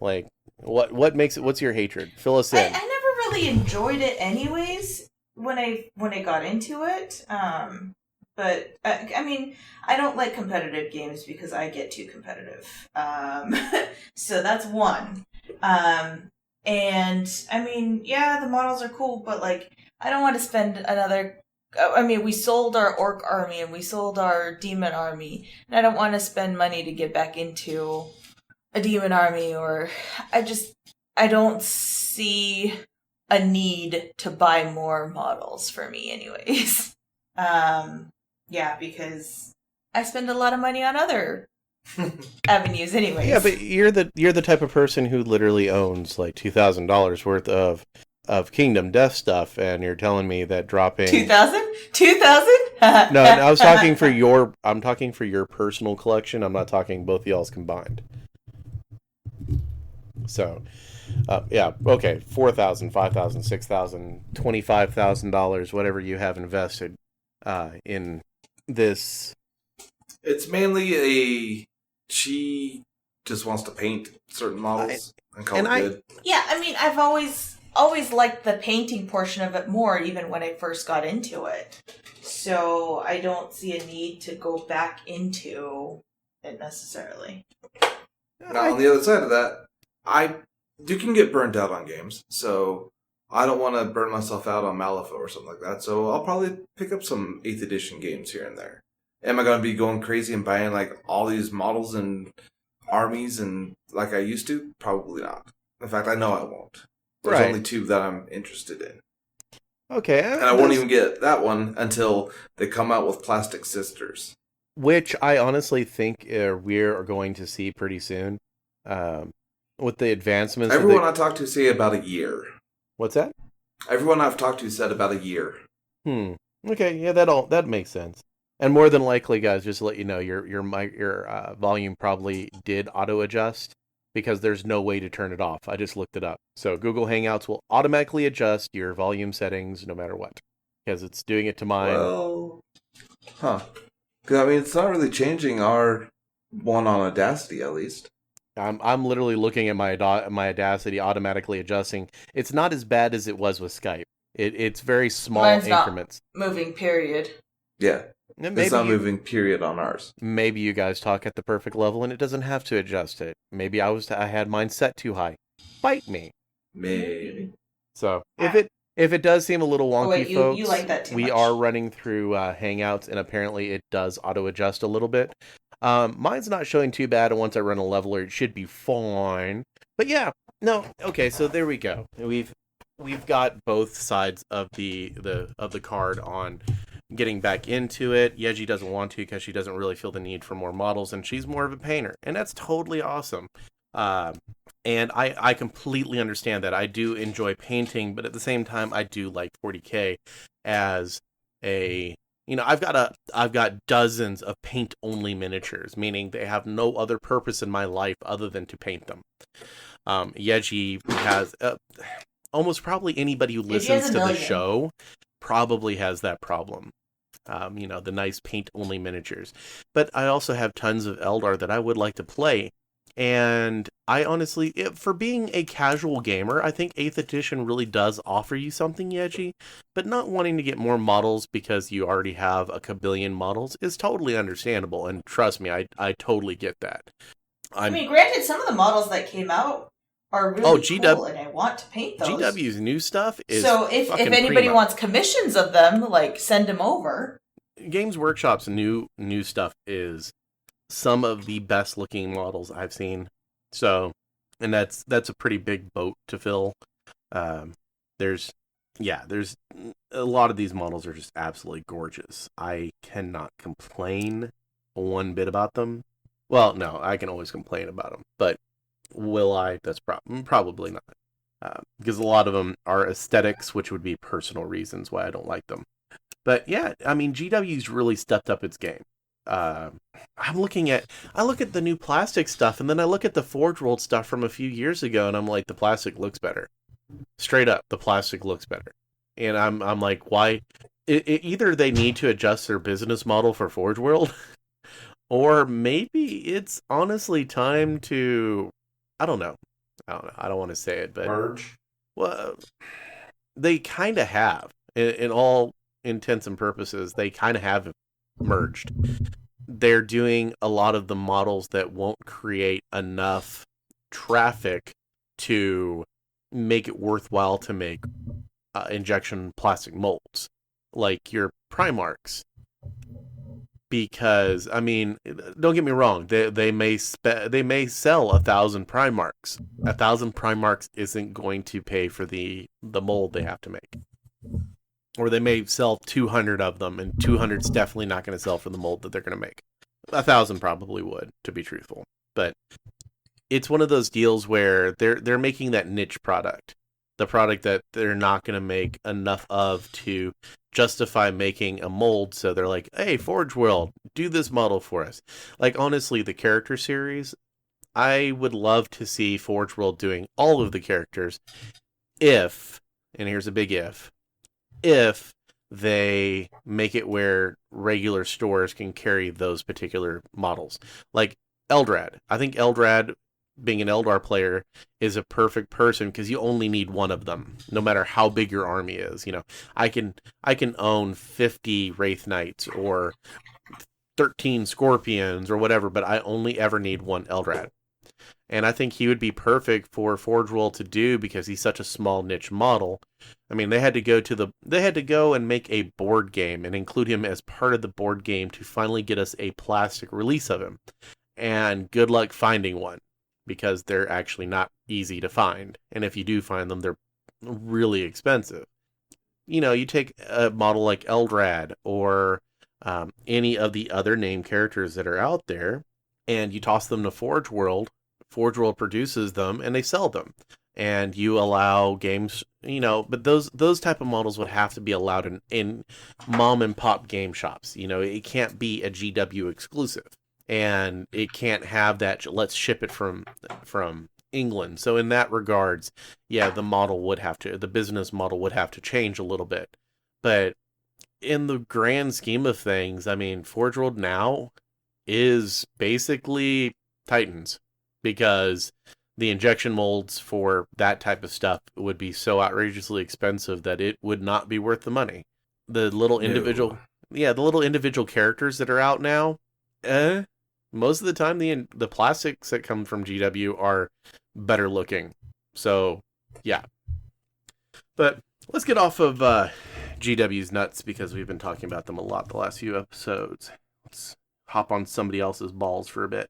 Like, what makes it? What's your hatred? Fill us in. I never really enjoyed it, anyways. When I got into it, but I mean, I don't like competitive games because I get too competitive. So that's one. And I mean, yeah, the models are cool, but like, I don't want to spend another. I mean, we sold our orc army and we sold our demon army, and I don't want to spend money to get back into a demon army, or I don't see a need to buy more models for me anyways. Yeah, because I spend a lot of money on other avenues anyways. Yeah, but you're the type of person who literally owns like $2,000 worth of Kingdom Death stuff, and you're telling me that dropping 2,000? No, I was talking for I'm talking for your personal collection. I'm not talking both of y'all's combined. So, yeah, okay, $4,000, $5,000, $6,000, $25,000, whatever you have invested in this. It's mainly she just wants to paint certain models and call it good. Yeah, I mean, I've always liked the painting portion of it more, even when I first got into it. So I don't see a need to go back into it necessarily. Now, on the other side of that, you can get burnt out on games, so I don't want to burn myself out on Malifaux or something like that, so I'll probably pick up some 8th edition games here and there. Am I going to be going crazy and buying like all these models and armies and like I used to? Probably not. In fact, I know I won't. There's only 2 that I'm interested in. Okay. And I won't even get that one until they come out with Plastic Sisters. Which I honestly think we are going to see pretty soon. With the advancements. Everyone I talked to say about a year. What's that? Everyone I've talked to said about a year. Okay, yeah, that makes sense. And more than likely, guys, just to let you know, your volume probably did auto adjust because there's no way to turn it off. I just looked it up. So Google Hangouts will automatically adjust your volume settings no matter what, because it's doing it to mine. Well, because I mean, it's not really changing our one on Audacity, at least. I'm literally looking at my Audacity automatically adjusting. It's not as bad as it was with Skype. It's very small increments. Not moving, period. Yeah. It's not moving, period, on ours. Maybe you guys talk at the perfect level and it doesn't have to adjust it. Maybe I had mine set too high. Bite me. Maybe. So if it does seem a little wonky, folks, you like that too we much. are running through Hangouts, and apparently it does auto adjust a little bit. Mine's not showing too bad, and once I run a leveler, it should be fine. But yeah, no, okay, so there we go. We've got both sides of the card on getting back into it. Yeji doesn't want to because she doesn't really feel the need for more models, and she's more of a painter, and that's totally awesome. And I completely understand that. I do enjoy painting, but at the same time, I do like 40K as a... I've got dozens of paint-only miniatures, meaning they have no other purpose in my life other than to paint them. Yeji has... almost probably anybody who listens to the show probably has that problem. The nice paint-only miniatures. But I also have tons of Eldar that I would like to play. And I honestly, for being a casual gamer, I think 8th edition really does offer you something, Yeji. But not wanting to get more models because you already have a kabillion models is totally understandable. And trust me, I totally get that. I mean, granted, some of the models that came out are really cool, and I want to paint those. GW's new stuff is so if anybody wants commissions of them, like, send them over. Games Workshop's new stuff is some of the best looking models I've seen. So, and that's a pretty big boat to fill. There's a lot of these models are just absolutely gorgeous. I cannot complain one bit about them. Well, no, I can always complain about them, but will I? That's probably not. Because a lot of them are aesthetics, which would be personal reasons why I don't like them. But yeah, I mean, GW's really stepped up its game. I look at the new plastic stuff, and then I look at the Forge World stuff from a few years ago, and I'm like, the plastic looks better. Straight up, the plastic looks better. And I'm like, why? Either they need to adjust their business model for Forge World, or maybe it's honestly time to, I don't know. I don't want to say it, but merge. Well, they kind of have, in all intents and purposes. They kind of have merged. They're doing a lot of the models that won't create enough traffic to make it worthwhile to make injection plastic molds, like your Primarchs. Because, I mean, don't get me wrong, they may sell 1,000 Primarchs. 1,000 Primarchs isn't going to pay for the mold they have to make. Or they may sell 200 of them, and 200's definitely not going to sell for the mold that they're going to make. 1,000 probably would, to be truthful. But it's one of those deals where they're making that niche product. The product that they're not going to make enough of to justify making a mold, so they're like, hey, Forge World, do this model for us. Like, honestly, the character series, I would love to see Forge World doing all of the characters if, and here's a big if they make it where regular stores can carry those particular models. Like Eldrad. I think Eldrad, being an Eldar player, is a perfect person because you only need one of them, no matter how big your army is. You know, I can own 50 Wraith Knights or 13 Scorpions or whatever, but I only ever need one Eldrad. And I think he would be perfect for Forge World to do because he's such a small niche model. I mean, they had to go and make a board game and include him as part of the board game to finally get us a plastic release of him. And good luck finding one, because they're actually not easy to find. And if you do find them, they're really expensive. You know, you take a model like Eldrad or any of the other named characters that are out there, and you toss them to Forge World. Forge World produces them, and they sell them. And you allow games, you know, but those type of models would have to be allowed in mom and pop game shops. You know, it can't be a GW exclusive. And it can't have that, let's ship it from England. So in that regards, yeah, the business model would have to change a little bit. But in the grand scheme of things, I mean, Forge World now is basically Titans, because the injection molds for that type of stuff would be so outrageously expensive that it would not be worth the money. The little individual characters that are out now, most of the time the plastics that come from GW are better looking. So, yeah. But let's get off of GW's nuts, because we've been talking about them a lot the last few episodes. Let's hop on somebody else's balls for a bit.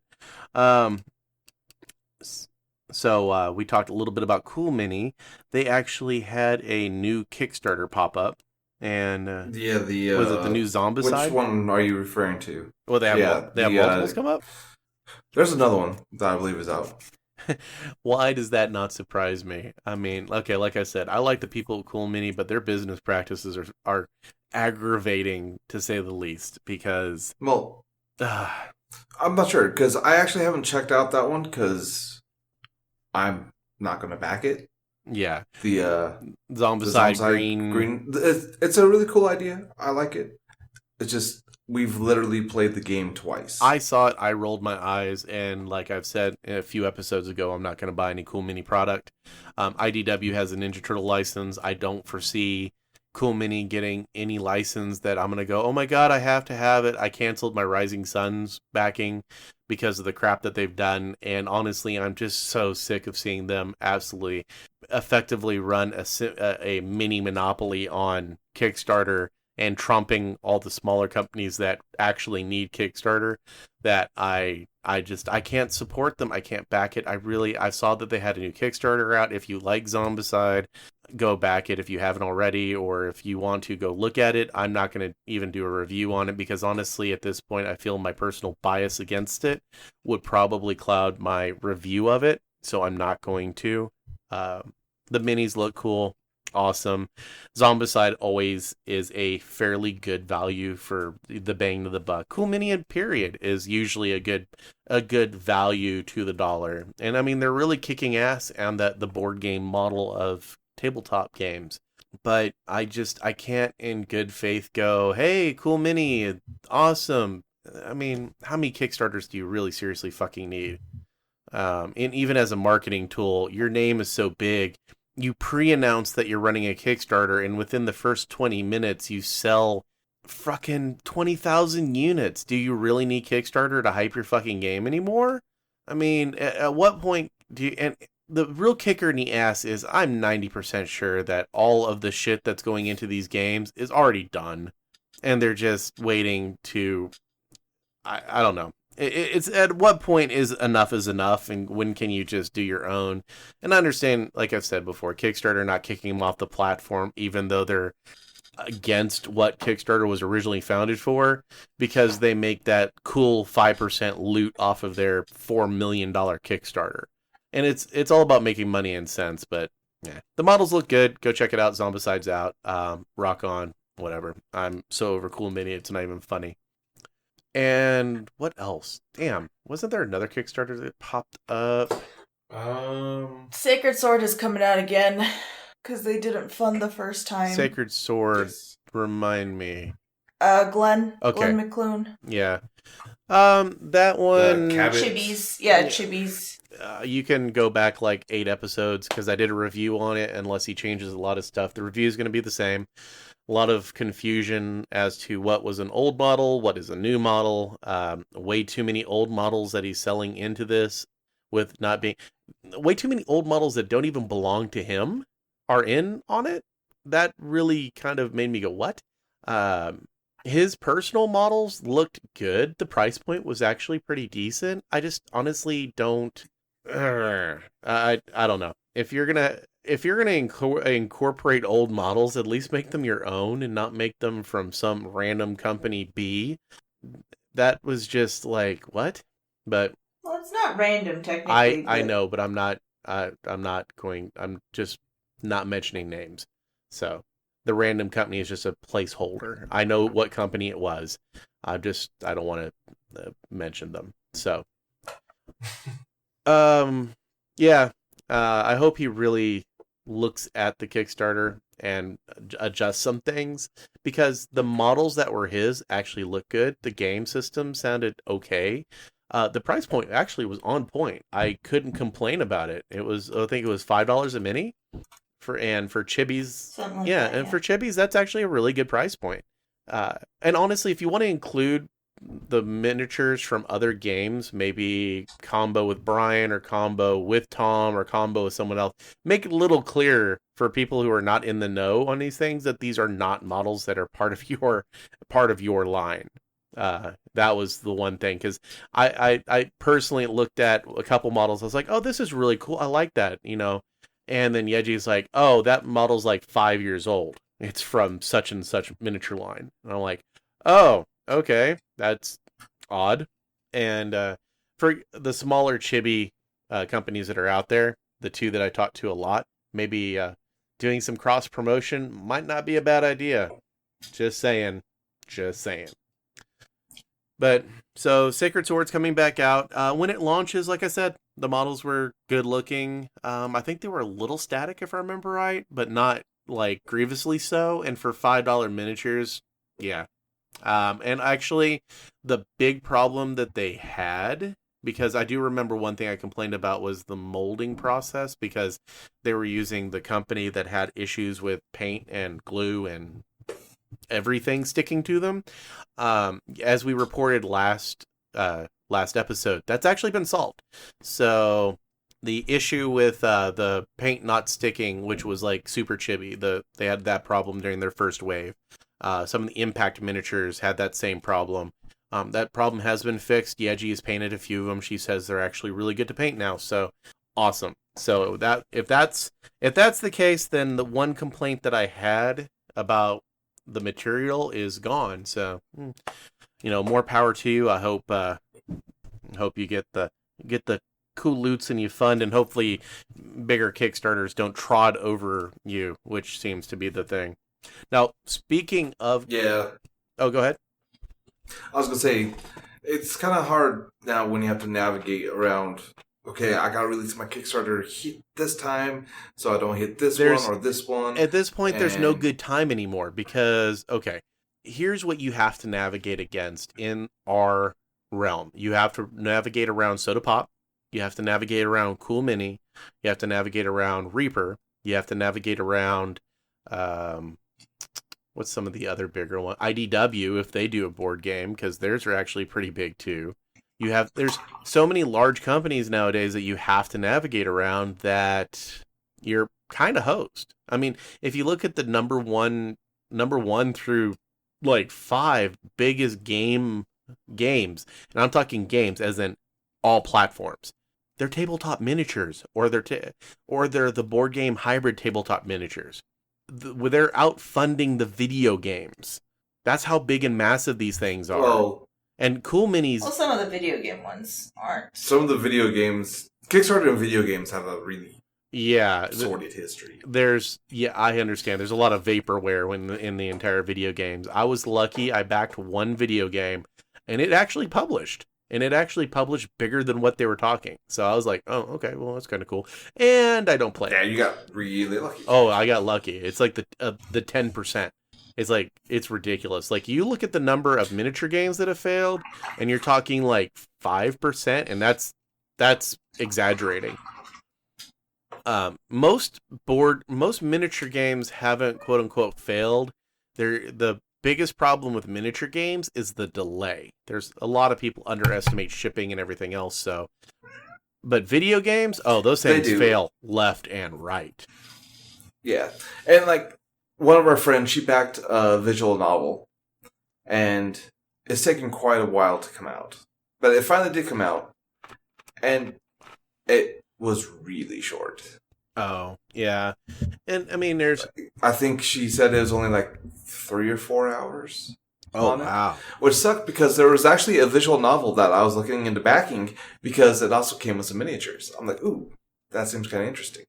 So we talked a little bit about Cool Mini. They actually had a new Kickstarter pop up, and was it the new Zombicide? Which one are you referring to? Well, they have multiples come up. There's another one that I believe is out. Why does that not surprise me? I mean, okay, like I said, I like the people at Cool Mini, but their business practices are aggravating, to say the least, because... Well, I'm not sure, because I actually haven't checked out that one, because I'm not going to back it. Yeah. The Zombicide green. It's a really cool idea. I like it. It's just we've literally played the game twice. I saw it, I rolled my eyes, and like I've said a few episodes ago, I'm not going to buy any Cool Mini product. IDW has a Ninja Turtle license. I don't foresee Cool Mini getting any license that I'm going to go, oh my god, I have to have it. I canceled my Rising Suns backing because of the crap that they've done, and honestly, I'm just so sick of seeing them absolutely effectively run a mini monopoly on Kickstarter and trumping all the smaller companies that actually need Kickstarter, that I can't support them. I can't back it. I saw that they had a new Kickstarter out. If you like Zombicide, go back it if you haven't already, or if you want to, go look at it. I'm not going to even do a review on it because honestly, at this point, I feel my personal bias against it would probably cloud my review of it, so I'm not going to. The minis look cool. Awesome. Zombicide always is a fairly good value for the bang to the buck. Cool Mini and period is usually a good value to the dollar. And I mean, they're really kicking ass on the board game model of tabletop games. But I can't in good faith go, hey, Cool Mini, awesome. I mean, how many Kickstarters do you really seriously fucking need? And even as a marketing tool, your name is so big. You pre-announce that you're running a Kickstarter, and within the first 20 minutes, you sell fucking 20,000 units. Do you really need Kickstarter to hype your fucking game anymore? I mean, at what point do you... And the real kicker in the ass is I'm 90% sure that all of the shit that's going into these games is already done. And they're just waiting to... I don't know. It's at what point is enough, and when can you just do your own? And I understand, like I've said before, Kickstarter not kicking them off the platform, even though they're against what Kickstarter was originally founded for, because they make that cool 5% loot off of their $4 million Kickstarter. And it's all about making money and cents, but yeah. The models look good. Go check it out. Zombicide's out. Rock on. Whatever. I'm so over Cool Mini, it's not even funny. And what else? Damn, wasn't there another Kickstarter that popped up? Sacred Sword is coming out again because they didn't fund the first time. Sacred Sword, remind me. Glenn. Okay. Glenn McClune. Yeah. That one. Chibis. Yeah, Chibis. You can go back like 8 episodes because I did a review on it. Unless he changes a lot of stuff, the review is going to be the same. A lot of confusion as to what was an old model, what is a new model. Way too many old models that he's selling into this, with not being way too many old models that don't even belong to him are in on it. That really kind of made me go, what? His personal models looked good. The price point was actually pretty decent. I just honestly don't. I don't know. If you're gonna incorporate old models, at least make them your own and not make them from some random company B. That was just like, what? But well, it's not random technically. I know, but I'm just not mentioning names. So the random company is just a placeholder. I know what company it was. I don't want to mention them. So yeah. I hope he really looks at the Kickstarter and adjusts some things, because the models that were his actually look good. The game system sounded okay. The price point actually was on point. I couldn't complain about it. I think it was $5 a mini for Chibis. Something like that, and for Chibis, that's actually a really good price point. And honestly, if you want to include the miniatures from other games, maybe combo with Brian or combo with Tom or combo with someone else, make it a little clearer for people who are not in the know on these things that these are not models that are part of your line. That was the one thing, because I personally looked at a couple models. I was like, oh, this is really cool. I like that, and then Yeji's like, oh, that model's like 5 years old. It's from such and such miniature line. And I'm like, oh, okay, that's odd. And for the smaller chibi companies that are out there, the two that I talk to a lot, maybe doing some cross promotion might not be a bad idea. Just saying. But so Sacred Sword's coming back out. When it launches, like I said, the models were good looking. I think they were a little static if I remember right, but not like grievously so. And for $5 miniatures, yeah, And actually, the big problem that they had, because I do remember one thing I complained about was the molding process, because they were using the company that had issues with paint and glue and everything sticking to them. As we reported last episode, that's actually been solved. So the issue with the paint not sticking, which was like super chibi, they had that problem during their first wave. Some of the impact miniatures had that same problem. That problem has been fixed. Yeji has painted a few of them. She says they're actually really good to paint now. So awesome. So that if that's the case, then the one complaint that I had about the material is gone. So more power to you. I hope you get the cool loots and you fund, and hopefully bigger Kickstarters don't trod over you, which seems to be the thing. Now, speaking of... Yeah. Oh, go ahead. I was going to say, it's kind of hard now when you have to navigate around, okay, I got to release my Kickstarter hit this time, so I don't hit this one or this one. At this point, there's no good time anymore because, okay, here's what you have to navigate against in our realm. You have to navigate around Soda Pop. You have to navigate around Cool Mini. You have to navigate around Reaper. You have to navigate around... what's some of the other bigger ones? IDW, if they do a board game, because theirs are actually pretty big too. There's so many large companies nowadays that you have to navigate around that you're kind of host. I mean, if you look at the number one through like 5 biggest games, and I'm talking games as in all platforms, they're tabletop miniatures, or they're the board game hybrid tabletop miniatures. They're outfunding the video games. That's how big and massive these things are. Well, and Cool Minis... Well, some of the video game ones aren't. Some of the video games... Kickstarter and video games have a really sordid history. I understand. There's a lot of vaporware in the entire video games. I was lucky. I backed one video game, and it actually published. And it actually published bigger than what they were talking. So I was like, oh, okay, well, that's kind of cool. And I don't play it. Yeah, you got really lucky. Oh, I got lucky. It's like the 10%. It's like, it's ridiculous. Like, you look at the number of miniature games that have failed, and you're talking like 5%, and that's exaggerating. Most miniature games haven't, quote unquote, failed. The biggest problem with miniature games is the delay. There's a lot of people underestimate shipping and everything else. So, but video games, those things fail left and right. Yeah, and like one of our friends, she backed a visual novel, and it's taken quite a while to come out, but it finally did come out, and it was really short. Oh, yeah. And I mean, I think she said it was only like 3 or 4 hours. Oh, wow. Which sucked because there was actually a visual novel that I was looking into backing because it also came with some miniatures. I'm like, ooh, that seems kind of interesting.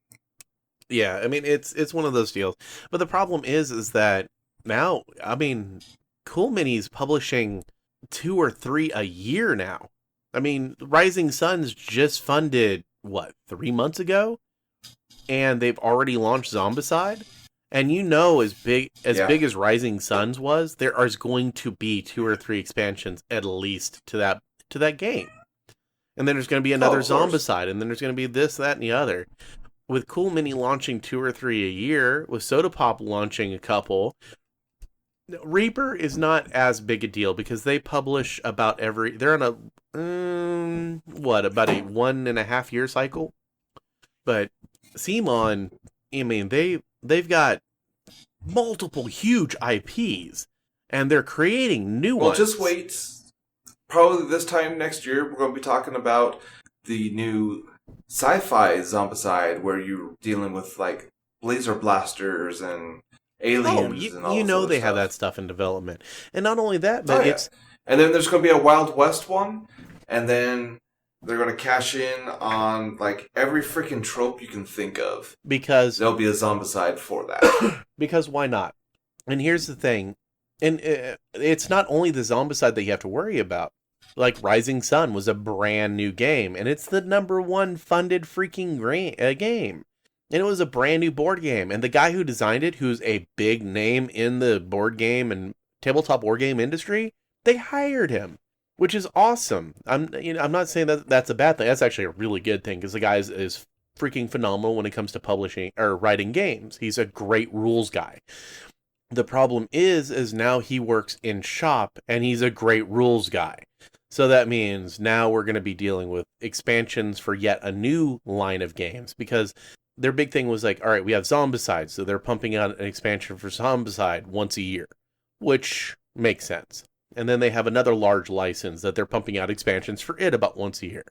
Yeah, I mean, it's one of those deals. But the problem is that now, I mean, Cool Mini's publishing 2 or 3 a year now. I mean, Rising Suns just funded, 3 months ago? And they've already launched Zombicide. And as big as Rising Suns was, there is going to be 2 or 3 expansions at least to that game. And then there's going to be another Zombicide, and then there's going to be this, that, and the other. With Cool Mini launching 2 or 3 a year, with Soda Pop launching a couple, Reaper is not as big a deal because they publish about they're on about a 1.5 year cycle. But Simon, I mean, they've got multiple huge IPs, and they're creating new ones. Well, just wait. Probably this time next year, we're going to be talking about the new sci-fi Zombicide, where you're dealing with like laser blasters and aliens. And all they have that stuff in development, and not only that, but and then there's going to be a Wild West one, and then they're going to cash in on like every freaking trope you can think of. Because there'll be a Zombicide for that. Because why not? And here's the thing. And it's not only the Zombicide that you have to worry about. Like Rising Sun was a brand new game. And it's the #1 funded freaking game. And it was a brand new board game. And the guy who designed it, who's a big name in the board game and tabletop wargame industry, they hired him, which is awesome. I'm not saying that that's a bad thing. That's actually a really good thing because the guy is freaking phenomenal when it comes to publishing or writing games. He's a great rules guy. The problem is now he works in shop and he's a great rules guy. So that means now we're going to be dealing with expansions for yet a new line of games because their big thing was like, all right, we have Zombicide. So they're pumping out an expansion for Zombicide once a year, which makes sense. And then they have another large license that they're pumping out expansions for it about once a year.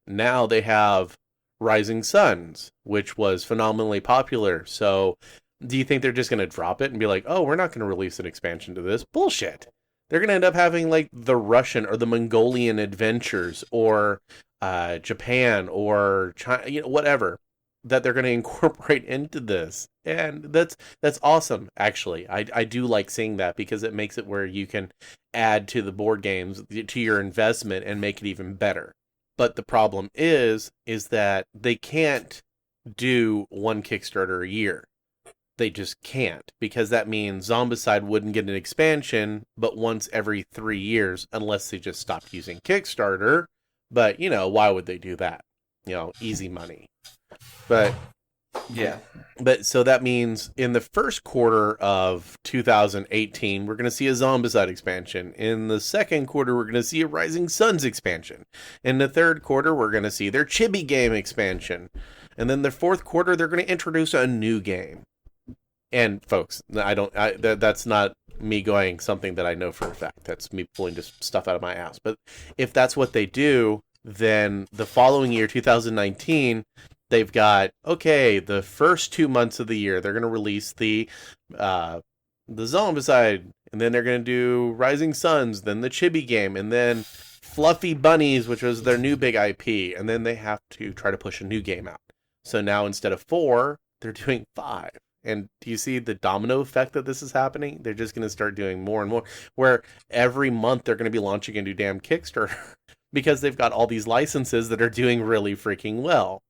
Now they have Rising Suns, which was phenomenally popular. So do you think they're just going to drop it and be like, oh, we're not going to release an expansion to this? Bullshit. They're going to end up having like the Russian or the Mongolian adventures or Japan or China, whatever, that they're going to incorporate into this. And that's awesome, actually. I do like seeing that because it makes it where you can add to the board games, to your investment, and make it even better. But the problem is that they can't do one Kickstarter a year. They just can't, because that means Zombicide wouldn't get an expansion, but once every 3 years, unless they just stopped using Kickstarter. But, why would they do that? Easy money. But yeah. But so that means in the first quarter of 2018, we're going to see a Zombicide expansion. In the second quarter, we're going to see a Rising Suns expansion. In the third quarter, we're going to see their Chibi game expansion. And then the fourth quarter, they're going to introduce a new game. And folks, that's not me going something that I know for a fact. That's me pulling just stuff out of my ass. But if that's what they do, then the following year, 2019, they've got, the first 2 months of the year, they're going to release the Zombicide, and then they're going to do Rising Suns, then the Chibi game, and then Fluffy Bunnies, which was their new big IP, and then they have to try to push a new game out. So now instead of 4, they're doing 5. And do you see the domino effect that this is happening? They're just going to start doing more and more, where every month they're going to be launching a new damn Kickstarter because they've got all these licenses that are doing really freaking well.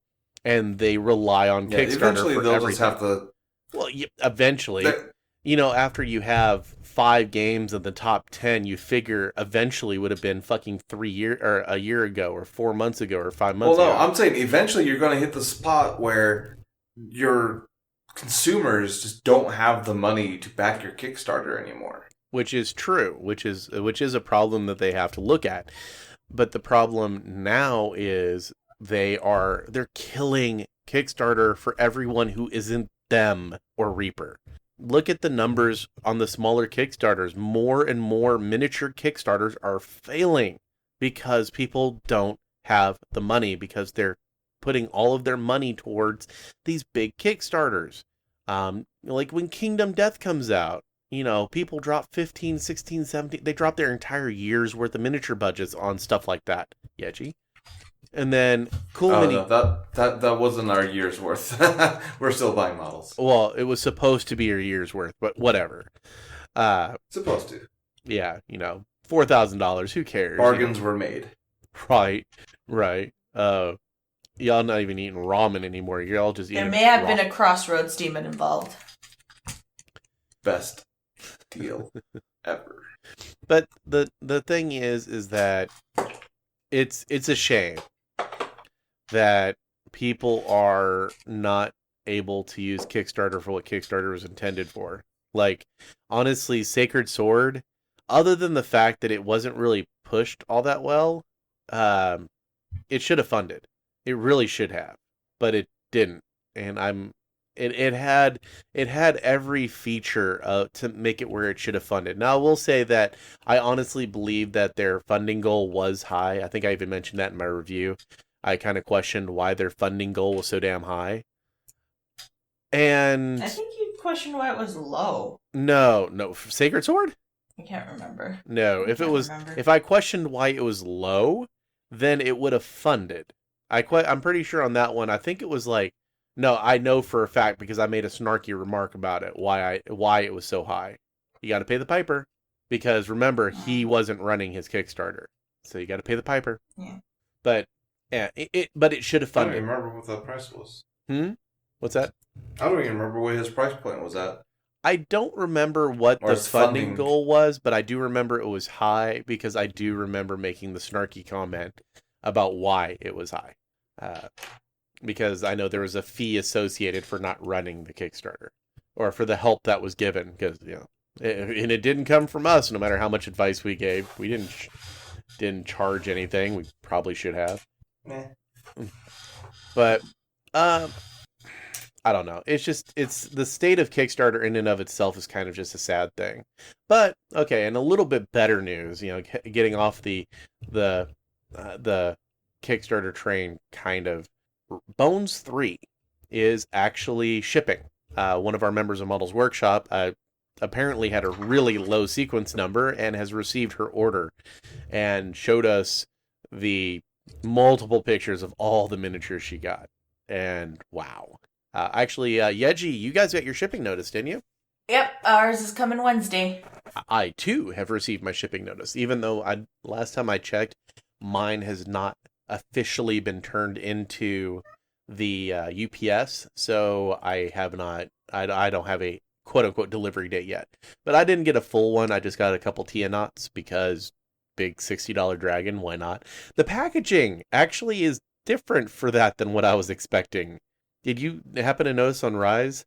And they rely on Kickstarter eventually for they'll everything. just have to... Well, eventually. After you have 5 games in the top 10, you figure eventually would have been fucking 3 years, or a year ago, or 4 months ago, or 5 months ago. Well, no, I'm saying eventually you're going to hit the spot where your consumers just don't have the money to back your Kickstarter anymore. Which is true, which is a problem that they have to look at. But the problem now is they're killing Kickstarter for everyone who isn't them or Reaper. Look at the numbers on the smaller Kickstarters. More and more miniature Kickstarters are failing because people don't have the money, because they're putting all of their money towards these big Kickstarters. Like when Kingdom Death comes out, people drop 15, 16, 17, they drop their entire year's worth of miniature budgets on stuff like that. Yeji. And then No, that wasn't our year's worth. We're still buying models. Well, it was supposed to be a year's worth, but whatever. Supposed to. Yeah, $4,000. Who cares? Bargains were made. Right. Y'all not even eating ramen anymore. You're all just eating. There may have been a Crossroads demon involved. Best deal ever. But the thing is that it's a shame that people are not able to use Kickstarter for what Kickstarter was intended for. Like, honestly, Sacred Sword, other than the fact that it wasn't really pushed all that well, it should have funded. It really should have, but it didn't. And it had every feature to make it where it should have funded. Now, I will say that I honestly believe that their funding goal was high. I think I even mentioned that in my review. I kind of questioned why their funding goal was so damn high. And I think you questioned why it was low. No, Sacred Sword? I can't remember. No, if I questioned why it was low, then it would have funded. I'm pretty sure on that one. I think it was like, no, I know for a fact because I made a snarky remark about it. Why it was so high. You got to pay the piper, because remember, he wasn't running his Kickstarter, so you got to pay the piper. Yeah. But yeah, it should have funded. I don't even remember what that price was. What's that? I don't even remember what his price point was at. I don't remember what Or the is funding funding- goal was, but I do remember it was high because I do remember making the snarky comment about why it was high. Because I know there was a fee associated for not running the Kickstarter or for the help that was given. Because and it didn't come from us. No matter how much advice we gave, we didn't charge anything. We probably should have. But I don't know. It's the state of Kickstarter in and of itself is kind of just a sad thing. But okay, and a little bit better news, getting off the Kickstarter train kind of. Bones 3 is actually shipping. One of our members of Models Workshop apparently had a really low sequence number and has received her order and showed us the multiple pictures of all the miniatures she got. And wow. Actually, Yeji, you guys got your shipping notice, didn't you? Yep, ours is coming Wednesday. I, too, have received my shipping notice, even though last time I checked, mine has not officially been turned into the UPS, so I don't have a quote-unquote delivery date yet. But I didn't get a full one, I just got a couple Tianats because big $60 dragon, why not? The packaging actually is different for that than what I was expecting. Did you happen to notice on Rise?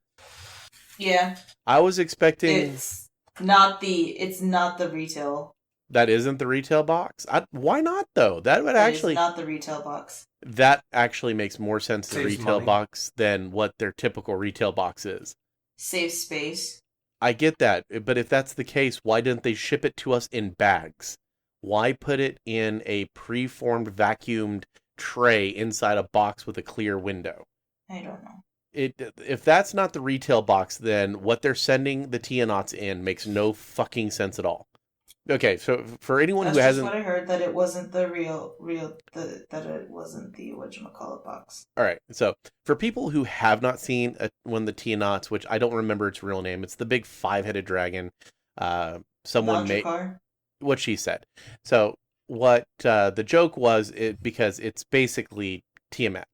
Yeah. I was expecting... It's not the retail. That isn't the retail box? Why not, though? That would actually... It's not the retail box. That actually makes more sense as a Saves retail money. box than what their typical retail box is. Save space. I get that, but if that's the case, why didn't they ship it to us in bags? Why put it in a preformed, vacuumed tray inside a box with a clear window? I don't know. If that's not the retail box, then what they're sending the Tianats in makes no fucking sense at all. Okay, so for anyone That's who just hasn't... what I heard, that it wasn't the that it wasn't the whatchamacallit box. All right, so for people who have not seen one of the Tianats, which I don't remember its real name, it's the big 5-headed dragon. Someone made what she said. So what the joke was, because it's basically Tiamat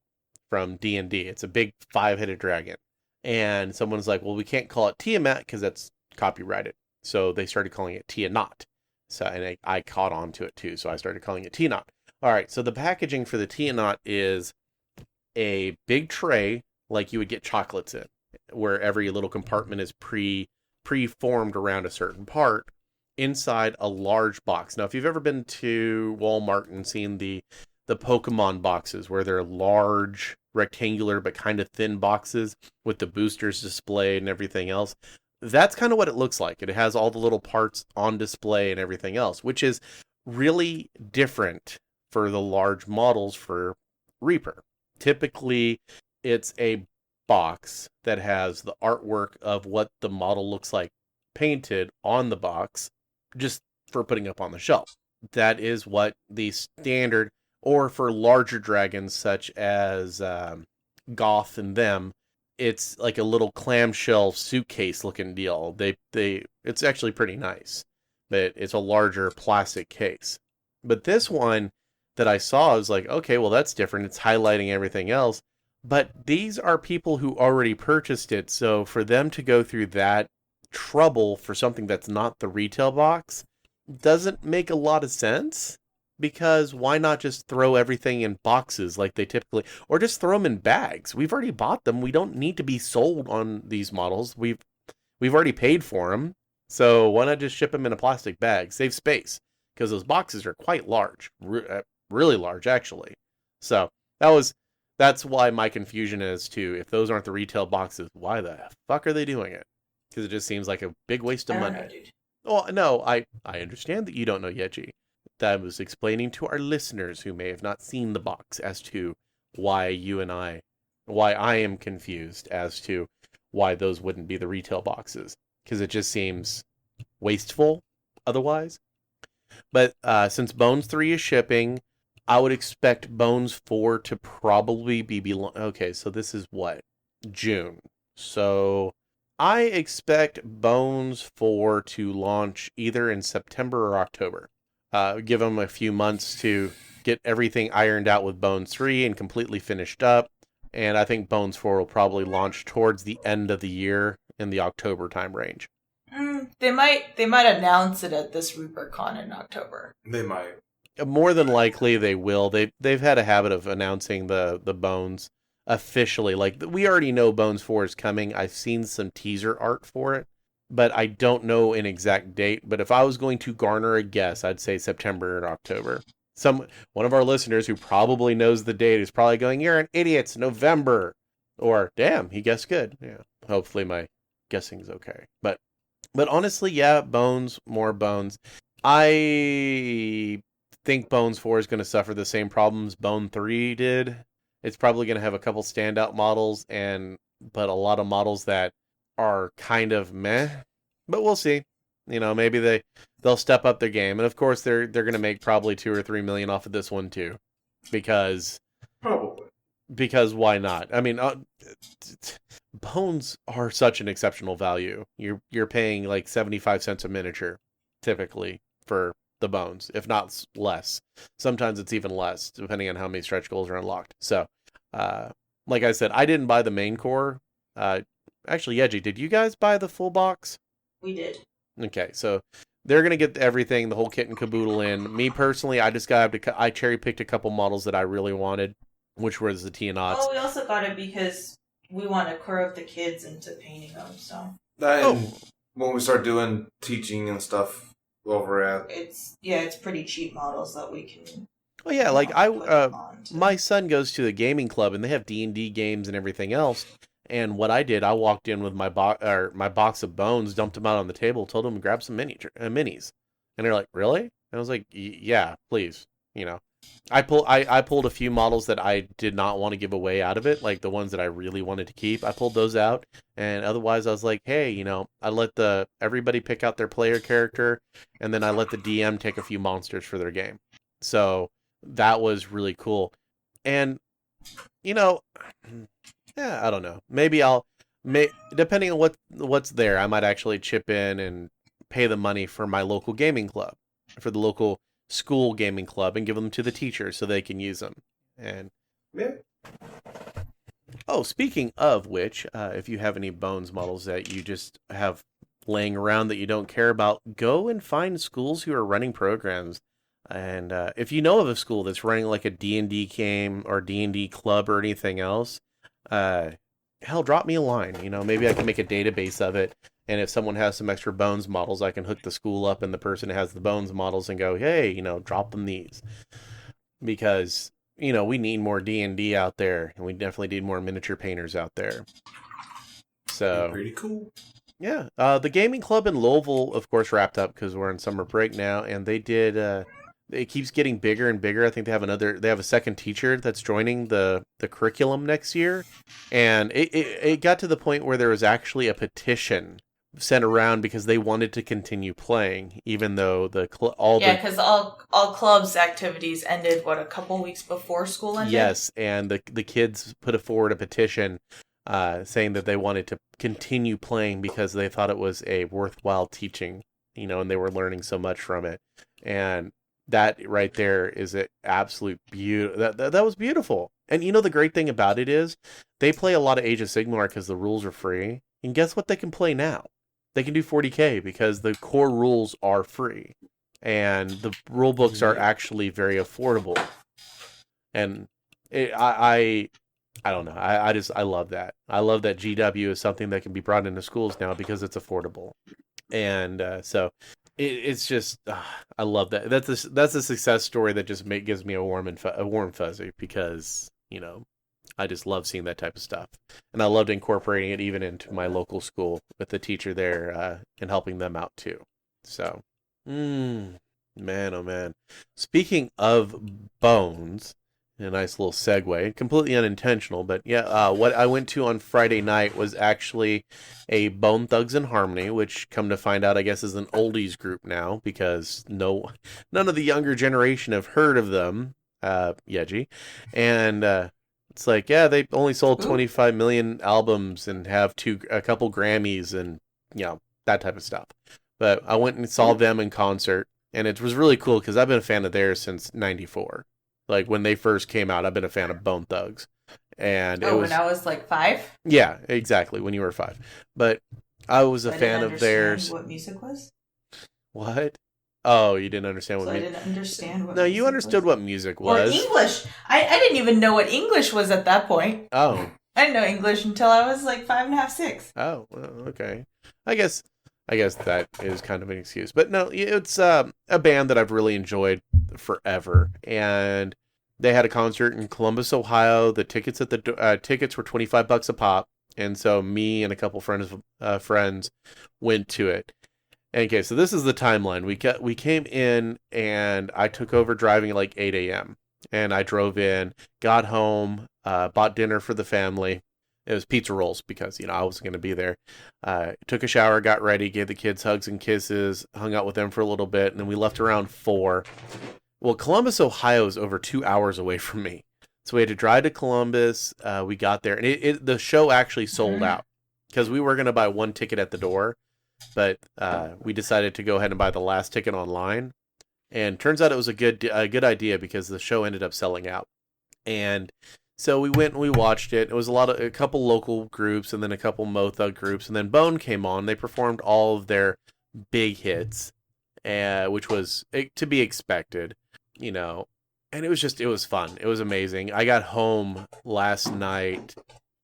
from D&D. It's a big 5-headed dragon, and someone's like, "Well, we can't call it Tiamat because that's copyrighted." So they started calling it Tianat. So, and I caught on to it too, so I started calling it Tianat. All right, so the packaging for the Tianat is a big tray like you would get chocolates in, where every little compartment is preformed around a certain part inside a large box. Now, if you've ever been to Walmart and seen the Pokemon boxes, where they're large, rectangular, but kind of thin boxes with the boosters displayed and everything else, that's kind of what it looks like. It has all the little parts on display and everything else, which is really different for the large models for Reaper. Typically, it's a box that has the artwork of what the model looks like painted on the box, just for putting up on the shelf. That is what the standard, or for larger dragons such as Goth and them, it's like a little clamshell suitcase looking deal. It's actually pretty nice, but it's a larger plastic case. But this one that I saw is like, okay, well, that's different. It's highlighting everything else. But these are people who already purchased it. So for them to go through that trouble for something that's not the retail box doesn't make a lot of sense. Because why not just throw everything in boxes like they typically, or just throw them in bags? We've already bought them. We don't need to be sold on these models. We've already paid for them. So why not just ship them in a plastic bag? Save space, because those boxes are quite large, really large actually. So that's why my confusion is to, if those aren't the retail boxes, why the fuck are they doing it? Because it just seems like a big waste of money. I don't know, dude. Oh no, I understand that you don't know Yeji. That was explaining to our listeners who may have not seen the box as to why I am confused as to why those wouldn't be the retail boxes. Because it just seems wasteful otherwise. But since Bones 3 is shipping, I would expect Bones 4 to probably be... Okay, so this is what? June. So I expect Bones 4 to launch either in September or October. Give them a few months to get everything ironed out with Bones 3 and completely finished up. And I think Bones 4 will probably launch towards the end of the year in the October time range. They might announce it at this RupertCon in October. They might. More than likely, they will. They've had a habit of announcing the Bones officially. Like, we already know Bones 4 is coming. I've seen some teaser art for it, but I don't know an exact date. But if I was going to garner a guess, I'd say September or October. One of our listeners who probably knows the date is probably going, "You're an idiot, it's November." Or, "Damn, he guessed good." Yeah. Hopefully my guessing's okay. But honestly, yeah, more Bones. I think Bones 4 is going to suffer the same problems Bone 3 did. It's probably going to have a couple standout models, but a lot of models that are kind of meh. But we'll see. Maybe they'll step up their game, and of course they're going to make probably $2 or $3 million off of this one too, because why not? I mean, Bones are such an exceptional value. You're paying like 75 cents a miniature typically for the Bones, if not less. Sometimes it's even less, depending on how many stretch goals are unlocked. So, like I said, I didn't buy the main core. Actually, Yeji, did you guys buy the full box? We did. Okay, so they're going to get everything, the whole kit and caboodle in. Me personally, I cherry-picked a couple models that I really wanted, which was the Tianats. Oh, we also got it because we want to curve the kids into painting them, so. When we start doing teaching and stuff over at... It's pretty cheap models that we can... Oh yeah, like my son goes to the gaming club and they have D&D games and everything else. And what I did, I walked in with my box of Bones, dumped them out on the table, told them to grab some minis. And they're like, "Really?" And I was like, "Yeah, please." I pulled a few models that I did not want to give away out of it, like the ones that I really wanted to keep. I pulled those out, and otherwise I was like, "Hey, I let everybody pick out their player character, and then I let the DM take a few monsters for their game." So that was really cool. And yeah, I don't know. Maybe depending on what's there, I might actually chip in and pay the money for my local gaming club, for the local school gaming club, and give them to the teachers so they can use them. And yeah. Oh, speaking of which, if you have any Bones models that you just have laying around that you don't care about, go and find schools who are running programs. And if you know of a school that's running like a D&D game or D&D club or anything else, hell, drop me a line. Maybe I can make a database of it. And if someone has some extra Bones models, I can hook the school up and the person who has the Bones models and go, "Hey, drop them these." Because, we need more D&D out there. And we definitely need more miniature painters out there. So pretty cool. Yeah. The gaming club in Louisville, of course, wrapped up because we're on summer break now. And they did... it keeps getting bigger and bigger. I think they have a second teacher that's joining the curriculum next year. And it got to the point where there was actually a petition sent around because they wanted to continue playing, even though because all clubs activities ended a couple weeks before school ended. Yes, and the kids put forward a petition saying that they wanted to continue playing because they thought it was a worthwhile teaching, and they were learning so much from it. And that right there is an absolute that was beautiful. And the great thing about it is they play a lot of Age of Sigmar because the rules are free. And guess what they can play now? They can do 40K because the core rules are free. And the rule books are actually very affordable. And I don't know. I love that. I love that GW is something that can be brought into schools now because it's affordable. And so it's just I love that. That's a success story that just gives me a warm fuzzy because I just love seeing that type of stuff, and I loved incorporating it even into my local school with the teacher there and helping them out too. So, man, oh man. Speaking of Bones, a nice little segue, completely unintentional, but yeah, what I went to on Friday night was actually a Bone Thugs and Harmony, which come to find out, I guess, is an oldies group now because none of the younger generation have heard of them, Yeji, and it's like, yeah, they only sold 25 million albums and have a couple Grammys and that type of stuff. But I went and saw them in concert, and it was really cool because I've been a fan of theirs since '94. Like, when they first came out, I've been a fan of Bone Thugs. And when I was like 5? Yeah, exactly, when you were 5. But I was a fan of theirs. What music was? What? Oh, you didn't understand what I didn't understand what No, you understood was. what music was. Or English. I didn't even know what English was at that point. Oh. I didn't know English until I was like 5.5, 6. Oh, well, okay. I guess that is kind of an excuse. But no, it's a band that I've really enjoyed forever. And they had a concert in Columbus, Ohio. The tickets at the tickets were $25 a pop. And so me and a couple friends went to it. Okay, so this is the timeline. We came in, and I took over driving at like 8 a.m. And I drove in, got home, bought dinner for the family. It was pizza rolls because, I wasn't going to be there. Took a shower, got ready, gave the kids hugs and kisses, hung out with them for a little bit, and then we left around 4. Well, Columbus, Ohio is over 2 hours away from me. So we had to drive to Columbus. We got there, and the show actually sold out because we were going to buy one ticket at the door. But we decided to go ahead and buy the last ticket online, and turns out it was a good idea because the show ended up selling out. And so we went and we watched it. It was a couple local groups and then a couple Mo-Thug groups, and then Bone came on. They performed all of their big hits, which was to be expected, And it was fun. It was amazing. I got home last night,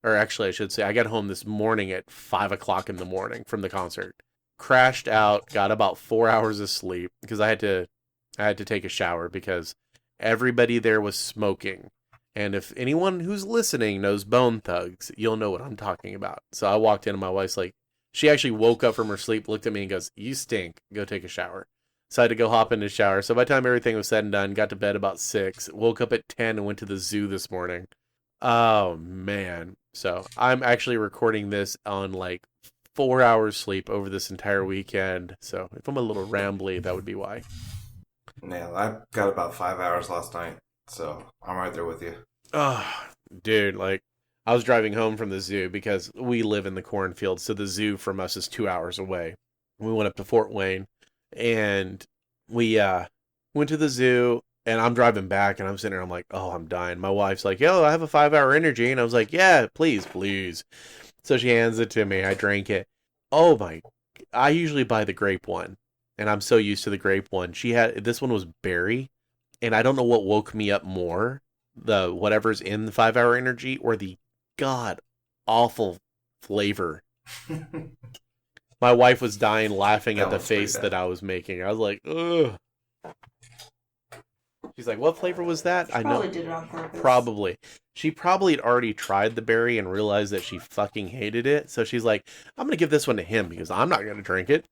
or actually I should say I got home this morning at 5 o'clock in the morning from the concert. Crashed out, got about 4 hours of sleep because I had to take a shower because everybody there was smoking. And if anyone who's listening knows Bone Thugs, you'll know what I'm talking about. So I walked in and my wife's like, she actually woke up from her sleep, looked at me and goes, "You stink. Go take a shower." So I had to go hop in the shower. So by the time everything was said and done, got to bed about 6, woke up at 10 and went to the zoo this morning. Oh, man. So I'm actually recording this on like 4 hours sleep over this entire weekend. So if I'm a little rambly, that would be why. Yeah, I got about 5 hours last night. So I'm right there with you. Oh, dude, like I was driving home from the zoo because we live in the cornfield. So the zoo from us is 2 hours away. We went up to Fort Wayne. And we went to the zoo, and I'm driving back, and I'm sitting there, I'm like, oh, I'm dying. My wife's like, yo, I have a 5-hour energy. And I was like, yeah, please. So she hands it to me. I drank it. Oh, I usually buy the grape one, and I'm so used to the grape one. This one was berry, and I don't know what woke me up more, the whatever's in the 5-hour energy or the god-awful flavor. My wife was dying laughing at the face that I was making. I was like, ugh. She's like, what flavor was that? I know. Probably did it on purpose. Probably. She probably had already tried the berry and realized that she fucking hated it. So she's like, I'm going to give this one to him because I'm not going to drink it.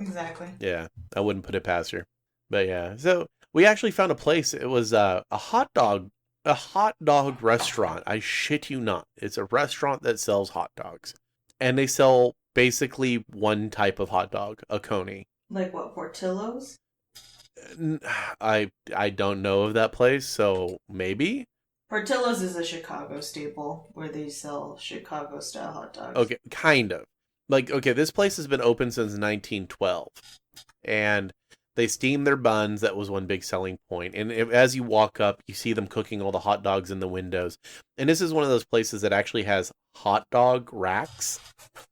Exactly. Yeah, I wouldn't put it past her. But yeah, so we actually found a place. It was a hot dog restaurant. I shit you not. It's a restaurant that sells hot dogs. And they sell basically one type of hot dog, a coney. Like what, Portillo's? I don't know of that place, so maybe? Portillo's is a Chicago staple where they sell Chicago-style hot dogs. Okay, kind of. This place has been open since 1912. And they steam their buns. That was one big selling point. And as you walk up, you see them cooking all the hot dogs in the windows. And this is one of those places that actually has hot dog racks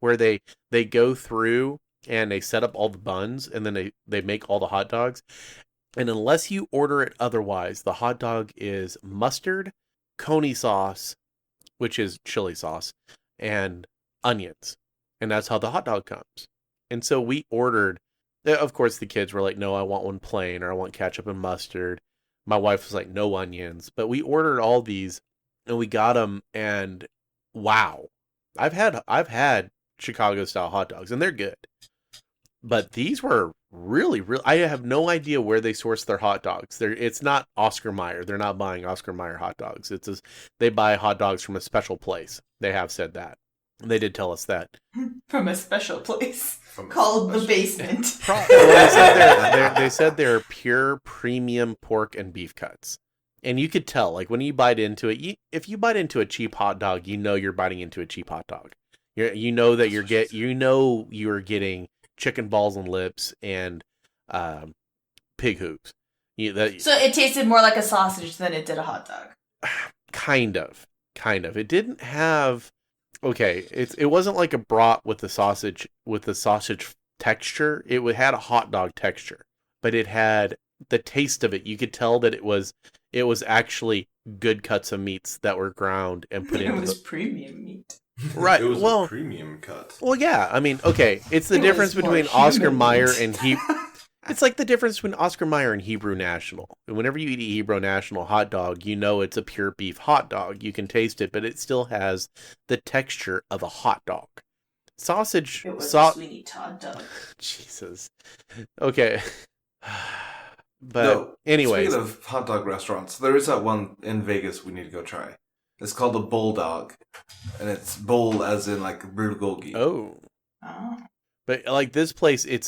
where they go through and they set up all the buns and then they make all the hot dogs. And unless you order it otherwise, the hot dog is mustard, coney sauce, which is chili sauce, and onions. And that's how the hot dog comes. And so we ordered. Of course, the kids were like, no, I want one plain, or I want ketchup and mustard. My wife was like, no onions. But we ordered all these, and we got them, and wow. I've had Chicago-style hot dogs, and they're good. But these were really, I have no idea where they source their hot dogs. It's not Oscar Mayer. They're not buying Oscar Mayer hot dogs. They buy hot dogs from a special place. They have said that. They did tell us that. From a special place called the basement. They said they're pure premium pork and beef cuts. And you could tell, like when you bite into it, if you bite into a cheap hot dog, you know you're biting into a cheap hot dog. You know that you're getting chicken balls and lips and pig hooves. So it tasted more like a sausage than it did a hot dog. Kind of. It didn't have okay, it wasn't like a brat with the sausage texture. It had a hot dog texture, but it had the taste of it. You could tell that it was actually good cuts of meats that were ground and put into the premium meat. Right. It was a premium cut. Well, yeah. I mean, okay, it's the difference between Oscar Mayer and It's like the difference between Oscar Mayer and Hebrew National. Whenever you eat a Hebrew National hot dog, you know it's a pure beef hot dog. You can taste it, but it still has the texture of a hot dog. Sausage. It was a Sweeney Todd dog. Jesus. Okay. But no, anyways. Speaking of hot dog restaurants, there is that one in Vegas we need to go try. It's called the Bulldog. And it's bull as in like bulgogi. Oh. Oh. But like this place, it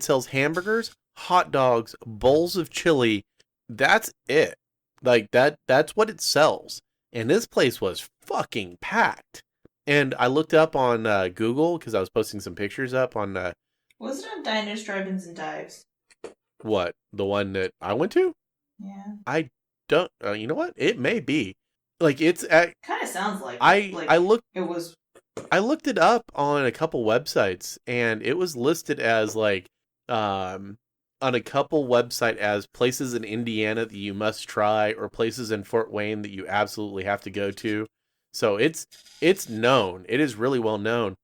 sells hamburgers, hot dogs, bowls of chili. That's it. Like that's what it sells. And this place was fucking packed. And I looked up on Google because I was posting some pictures up on. Was it on Diners, Drive-Ins, and Dives? What, the one that I went to? Yeah. I don't. You know what? It may be. Like it's at. Kind of sounds like. I looked. It was. I looked it up on a couple websites, and it was listed as like, on a couple website as places in Indiana that you must try, or places in Fort Wayne that you absolutely have to go to. So it's known. It is really well known.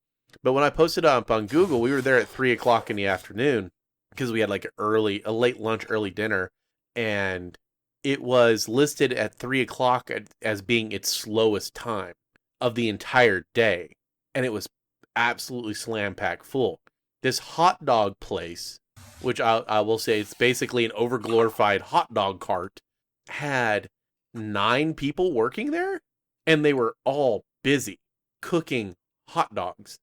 But when I posted up on Google, we were there at 3:00 in the afternoon because we had like a late lunch, early dinner, and it was listed at 3:00 as being its slowest time of the entire day. And it was absolutely slam-packed full. This hot dog place, which I will say it's basically an overglorified hot dog cart, had 9 people working there, and they were all busy cooking hot dogs.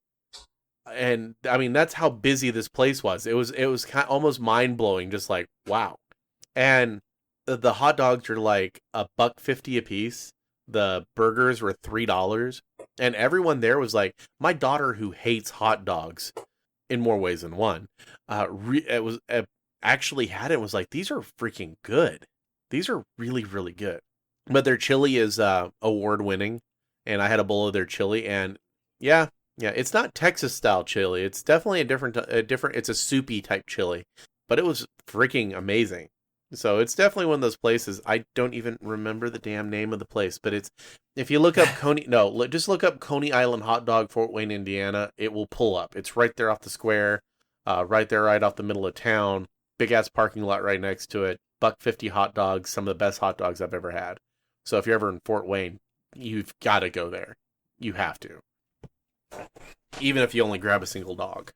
And I mean, that's how busy this place was. It was kind of almost mind-blowing, just like, wow. And the hot dogs are like $1.50 a piece. The burgers were $3. And everyone there was like, my daughter who hates hot dogs in more ways than one, actually had it, was like, these are freaking good. These are really, really good. But their chili is award winning, and I had a bowl of their chili, and yeah, it's not Texas style chili. It's definitely a different. It's a soupy type chili, but it was freaking amazing. So it's definitely one of those places. I don't even remember the damn name of the place, but it's, if you look up just look up Coney Island hot dog, Fort Wayne, Indiana. It will pull up. It's right there off the square, right off the middle of town. Big ass parking lot right next to it. $1.50 hot dogs, some of the best hot dogs I've ever had. So if you're ever in Fort Wayne, you've got to go there. You have to, even if you only grab a single dog.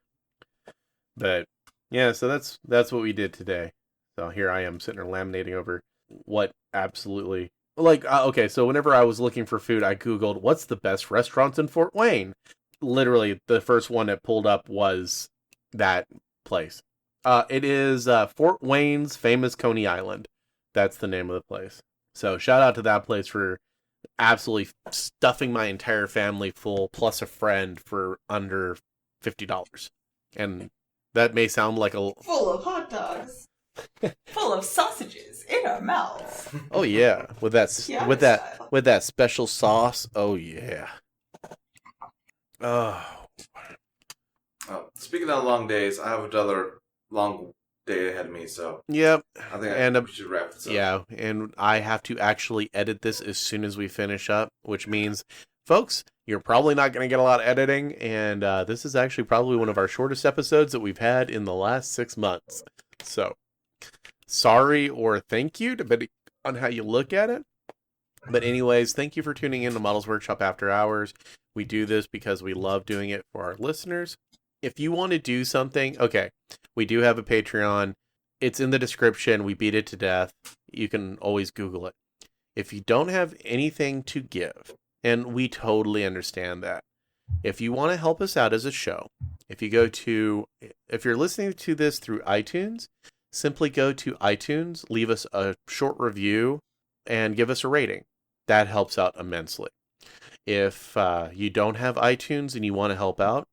But yeah, so that's what we did today. So here I am sitting there laminating over what absolutely, like, okay, so whenever I was looking for food, I Googled, what's the best restaurants in Fort Wayne? Literally, the first one that pulled up was that place. It is Fort Wayne's famous Coney Island. That's the name of the place. So shout out to that place for absolutely stuffing my entire family full, plus a friend, for under $50. And that may sound like a... Full of hot dogs. Full of sausages in our mouths. Oh yeah, with that special sauce. Oh yeah. Oh. Speaking of long days, I have another long day ahead of me. So yep. I think we should wrap this up. Yeah, and I have to actually edit this as soon as we finish up, which means, folks, you're probably not going to get a lot of editing, and this is actually probably one of our shortest episodes that we've had in the last 6 months. So. Sorry or thank you, depending on how you look at it. But anyways, thank you for tuning in to Models Workshop After Hours. We do this because we love doing it for our listeners. If you want to do something, okay, we do have a Patreon. It's in the description. We beat it to death. You can always Google it. If you don't have anything to give, and we totally understand that, if you want to help us out as a show, if you're listening to this through iTunes, simply go to iTunes, leave us a short review, and give us a rating. That helps out immensely. If you don't have iTunes and you want to help out,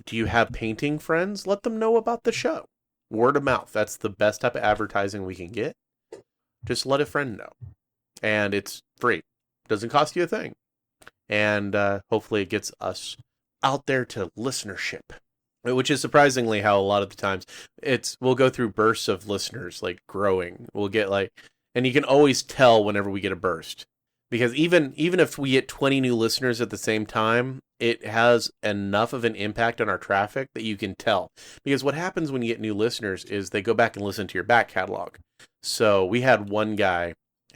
do you have painting friends? Let them know about the show. Word of mouth. That's the best type of advertising we can get. Just let a friend know. And it's free. Doesn't cost you a thing. and hopefully it gets us out there to listenership, which is surprisingly how a lot of the times we'll go through bursts of listeners like growing. We'll get like, and you can always tell whenever we get a burst, because even if we get 20 new listeners at the same time, it has enough of an impact on our traffic that you can tell. Because what happens when you get new listeners is they go back and listen to your back catalog. So we had one guy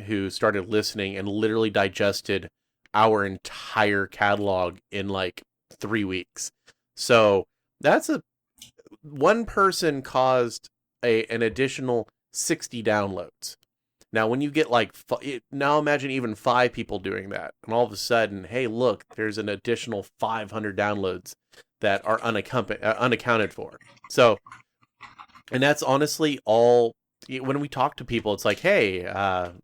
who started listening and literally digested our entire catalog in like 3 weeks. So that's one person caused an additional 60 downloads. Now, when you get like, now imagine even 5 people doing that. And all of a sudden, hey, look, there's an additional 500 downloads that are unaccounted for. So, and that's honestly all, when we talk to people, it's like, hey,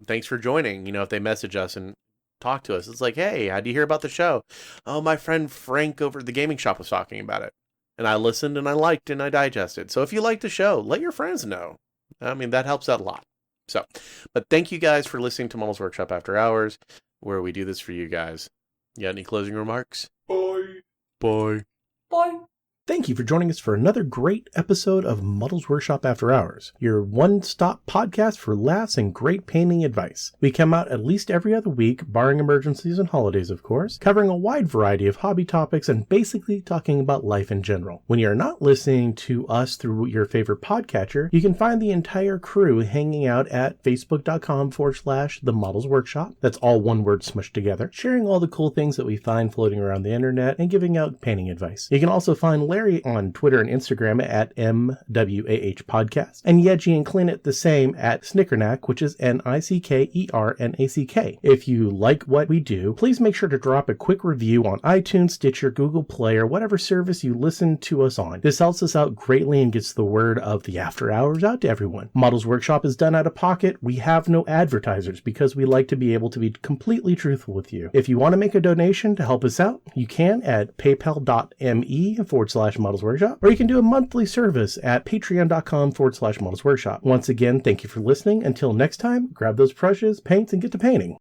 thanks for joining. You know, if they message us and talk to us, it's like, hey, how'd you hear about the show? Oh, my friend Frank over at the gaming shop was talking about it. And I listened and I liked and I digested. So if you like the show, let your friends know. I mean, that helps out a lot. So, but thank you guys for listening to Models Workshop After Hours, where we do this for you guys. You got any closing remarks? Bye. Bye. Bye. Thank you for joining us for another great episode of Models Workshop After Hours, your one-stop podcast for laughs and great painting advice. We come out at least every other week, barring emergencies and holidays, of course, covering a wide variety of hobby topics and basically talking about life in general. When you're not listening to us through your favorite podcatcher, you can find the entire crew hanging out at facebook.com/The Models Workshop. That's all one word smushed together, sharing all the cool things that we find floating around the internet and giving out painting advice. You can also find Larry on Twitter and Instagram at MWAH Podcast, and Yeji and Clint at the same at Snickernack, which is NICKERNACK. If you like what we do, please make sure to drop a quick review on iTunes, Stitcher, Google Play, or whatever service you listen to us on. This helps us out greatly and gets the word of the After Hours out to everyone. Models Workshop is done out of pocket. We have no advertisers because we like to be able to be completely truthful with you. If you want to make a donation to help us out, you can at paypal.me/Models Workshop, or you can do a monthly service at patreon.com/Models Workshop. Once again, thank you for listening. Until next time, grab those brushes, paints, and get to painting.